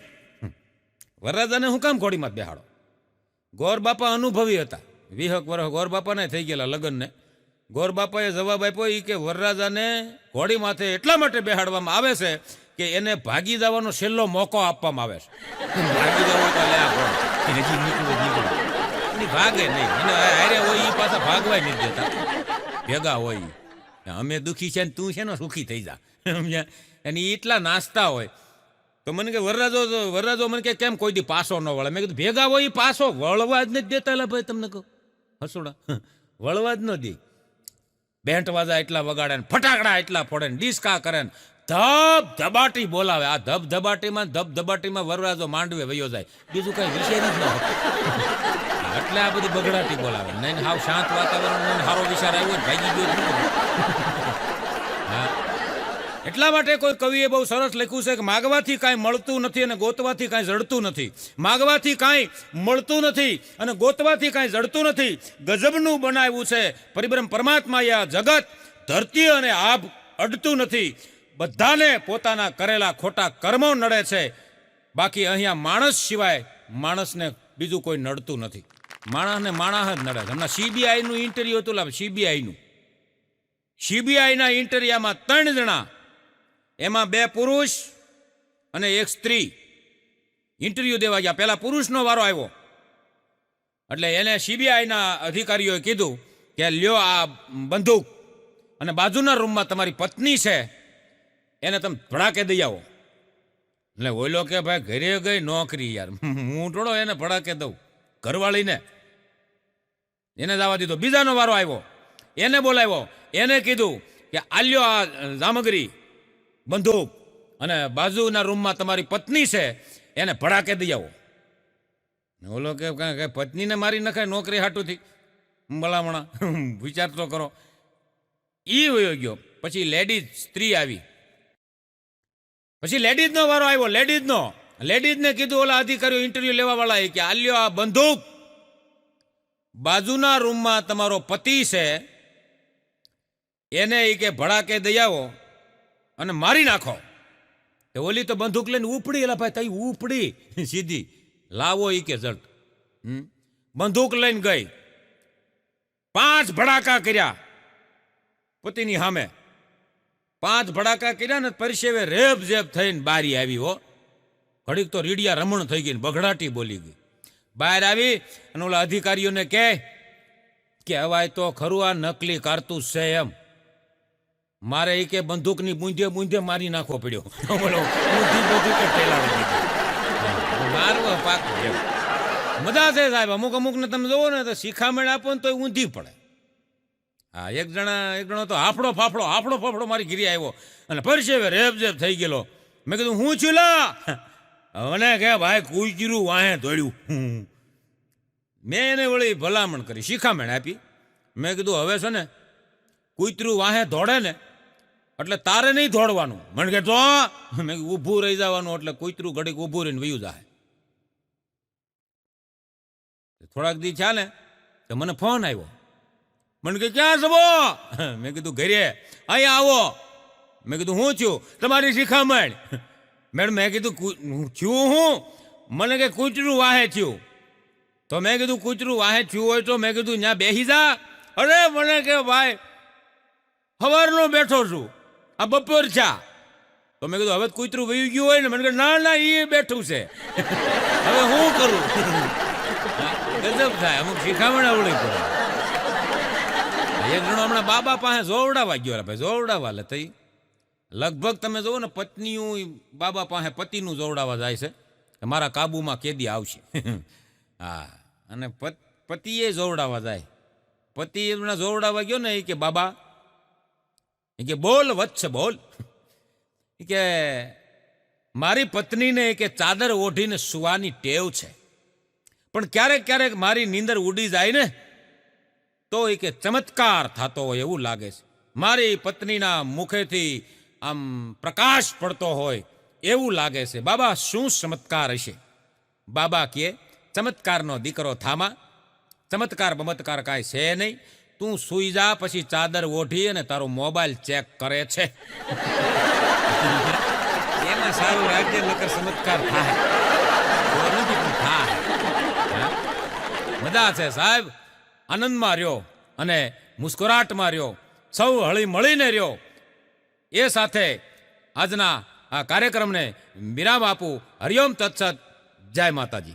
વરરાજાને હું કામ ઘોડી માથે બેહાડો? ગોર બાપા અનુભવી હતા. 20 વર્ષ ગોર બાપાને થઈ ગયેલા લગ્નને. ગોર બાપાએ જવાબ આપ્યો, એ કે વરરાજાને ઘોડી માથે એટલા માટે બેહાડવામાં આવે છે કે એને ભાગી જવાનો છેલ્લો મોકો આપવામાં આવે છે. ભાગી જવું તો લે આ ઘોડો. એની ભાગે નહીં, એને હારે હોય એ પાછા ભાગવાય નહીં દેતા, ભેગા હોય. અમે દુઃખી છે ને તું છે ને સુખી થઈ જા, સમજ્યા? અને એટલા નાસ્તા હોય. તો મને કે વરરાજો મને કે કેમ કોઈ દી પાસો ન વળે? મેં કીધું ભેગા હોય એ પાસો વળવા જ નથી દેતા. લા ભાઈ તમને કહું હસોડા, વળવા જ ન દે. બેન્ટ વાજા એટલા વગાડે ને ફટાકડા એટલા ફોડે ને ડિસ્કા કરે ને ધબ ધબાટી બોલાવે. આ ધબધબાટીમાં વરરાજો માંડવે વયો જાય, બીજું કઈ વિષય જ ન હોય. એટલે આ બધી બગડાટી બોલાવે. નહીં હાવ શાંત વાતાવરણ, સારો વિચાર આવ્યો ને ભાગી ગયો. હા, એટલા માટે કોઈ કવિએ બહુ સરસ લખ્યું છે કે માગવાથી કાંઈ મળતું નથી અને ગોતવાથી કાંઈ જડતું નથી. માગવાથી કાંઈ મળતું નથી અને ગોતવાથી કાંઈ જડતું નથી. ગજબનું બનાવ્યું છે પરિબ્રહ્મ પરમાત્માએ આ જગત. ધરતી અને આભ અડતું નથી. બધાને પોતાના કરેલા ખોટા કર્મો નડે છે. બાકી અહીંયા માણસ સિવાય માણસને બીજું કોઈ નડતું નથી. માણસને માણસ જ નડે. હમણાં સીબીઆઈનું ઇન્ટરવ્યુ હતું. સીબીઆઈના ઇન્ટરવ્યુમાં 3 જણા, એમાં 2 પુરુષ અને 1 સ્ત્રી ઇન્ટરવ્યુ દેવા ગયા. પહેલા પુરુષનો વારો આવ્યો એટલે એને સીબીઆઈના અધિકારીઓએ કીધું કે લ્યો આ બંદૂક અને બાજુના રૂમમાં તમારી પત્ની છે, એને તમે ભડાકે દઈ આવો. એટલે ઓલો કે ભાઈ ઘરે ગઈ નોકરી, યાર હું થોડો એને ભડાકે દઉં, ઘરવાળીને. એને જવા દીધો. બીજાનો વારો આવ્યો, એને બોલાવ્યો. એને કીધું કે આલ્યો આ સામગ્રી, બંદૂક અને બાજુના રૂમમાં તમારી પત્ની છે, એને ભડાકે દઈ આવો. ઓલો કે પત્નીને મારી નખાય નોકરી હાટુથી? ભલામણા વિચાર તો કરો. ઈ વયો ગયો. પછી લેડીઝ સ્ત્રી આવી. પછી લેડીઝનો વારો આવ્યો. લેડીઝને કીધું ઓલા અધિકારીઓ ઇન્ટરવ્યુ લેવા વાળા કે આલ્યો આ બંદૂક, બાજુના રૂમમાં તમારો પતિ છે, એને એ કે ભડાકે દઈ આવો અને મારી નાખો. ઓલી તો બંદૂક લઈને ઉપડી. એલા ભાઈ તઈ ઉપડી સીધી. લાવો એ કે જલ્દ. બંદૂક લઈને ગઈ. 5 ભડાકા કર્યા પતિની સામે. 5 ભડાકા કર્યા ને પરસેવે રેબ જેબ થઈને બારી આવી. હો, ઘડીક તો રીડિયા રમણ થઈ ગઈ, બગડાટી બોલી ગઈ. બહાર આવી અને ઓલા અધિકારીઓને કે કહેવાય તો ખરું આ નકલી કારતૂસ છે એમ. મારે એ કે બંદૂકની બૂંધે મારી નાખવો પડ્યો. મારવો પાક મજા છે સાહેબ. અમુકને તમે જોવો ને તો શિખામણ આપો ને તો ઊંધી પડે. હા, એક જણો તો હાફડો ફાફડો મારી ઘીરી આવ્યો અને પરસેવે રેબઝેબ થઈ ગયેલો. મેં કીધું હું છું લા? મને કે ભાઈ કૂચરું વાહે દોડ્યું. મેં એને વળી ભલામણ કરી, શિખામણ આપી. મેં કીધું હવે છે ને કૂતરું વાહે દોડે ને એટલે તારે નહીં દોડવાનું. મને કે તો મેં ઊભું રહી જવાનું એટલે કૂતરું ઘડીક ઊભું રહીને વયું જાય. થોડાક દી થયા ને તો મને ફોન આવ્યો. મને કે ક્યાં જવો? મેં કીધું ઘરે. અહીંયા આવો. મેં કીધું હું છું? તમારી શિખામણ. મેડમ મેં કીધું થયું હું? મને કે કૂતરું વાહે થયું. તો મેં કીધું કૂતરું વાહે થયું હોય તો મેં કીધું ત્યાં બેસી જા. અરે મને કે ભાઈ સવારનો બેઠો છું, આ બપોર છે. તો મેં કીધું હવે કૂતરું વયું ગયું હોય ને? મને કે ના એ બેઠું છે. હવે હું કરું? ગજબ થાય. અમુક શિખામણ આવડી પડે. એક જણો હમણાં બાબા પાસે જોવડાવા ગયો. ભાઈ જોવડાવા લે તઈ લગભગ તમે જોવો ને પત્નીઓ બાબા પાસે પતિનું જોવડાવા જાય છે કે મારા કાબુમાં કેદી આવશે. હા, અને પતિએ જોવડાવા જાય. પતિ એમના જોવડાવા ગયો ને એ કે બાબા, એ કે બોલ વત્સ બોલ. એ કે મારી પત્નીને કે ચાદર ઓઢીને સુવાની ટેવ છે, પણ ક્યારેક મારી નીંદર ઉડી જાય ને તો એ કે ચમત્કાર થતો હોય એવું લાગે છે. મારી પત્નીના મુખેથી આમ પ્રકાશ પડતો હોય એવું લાગે છે. બાબા શું ચમત્કાર હશે. બાબા કહે ચમત્કારનો દીકરો થામા, ચમત્કાર બમત્કાર કાંઈ છે નહીં, તું સૂઈ જા, પછી ચાદર ઓઢી અને તારો મોબાઈલ ચેક કરે છે. એમાં સારું રાખજે, નકર ચમત્કાર થાય. એવો નથી પણ થાય. હા? મજા છે સાહેબ, આનંદમાં રહ્યો અને મુસ્કુરાટમાં રહ્યો, સૌ હળી મળીને રહ્યો. એ સાથે આજના આ કાર્યક્રમને વિરામ આપું. હરિઓમ તત્સત. જય માતાજી.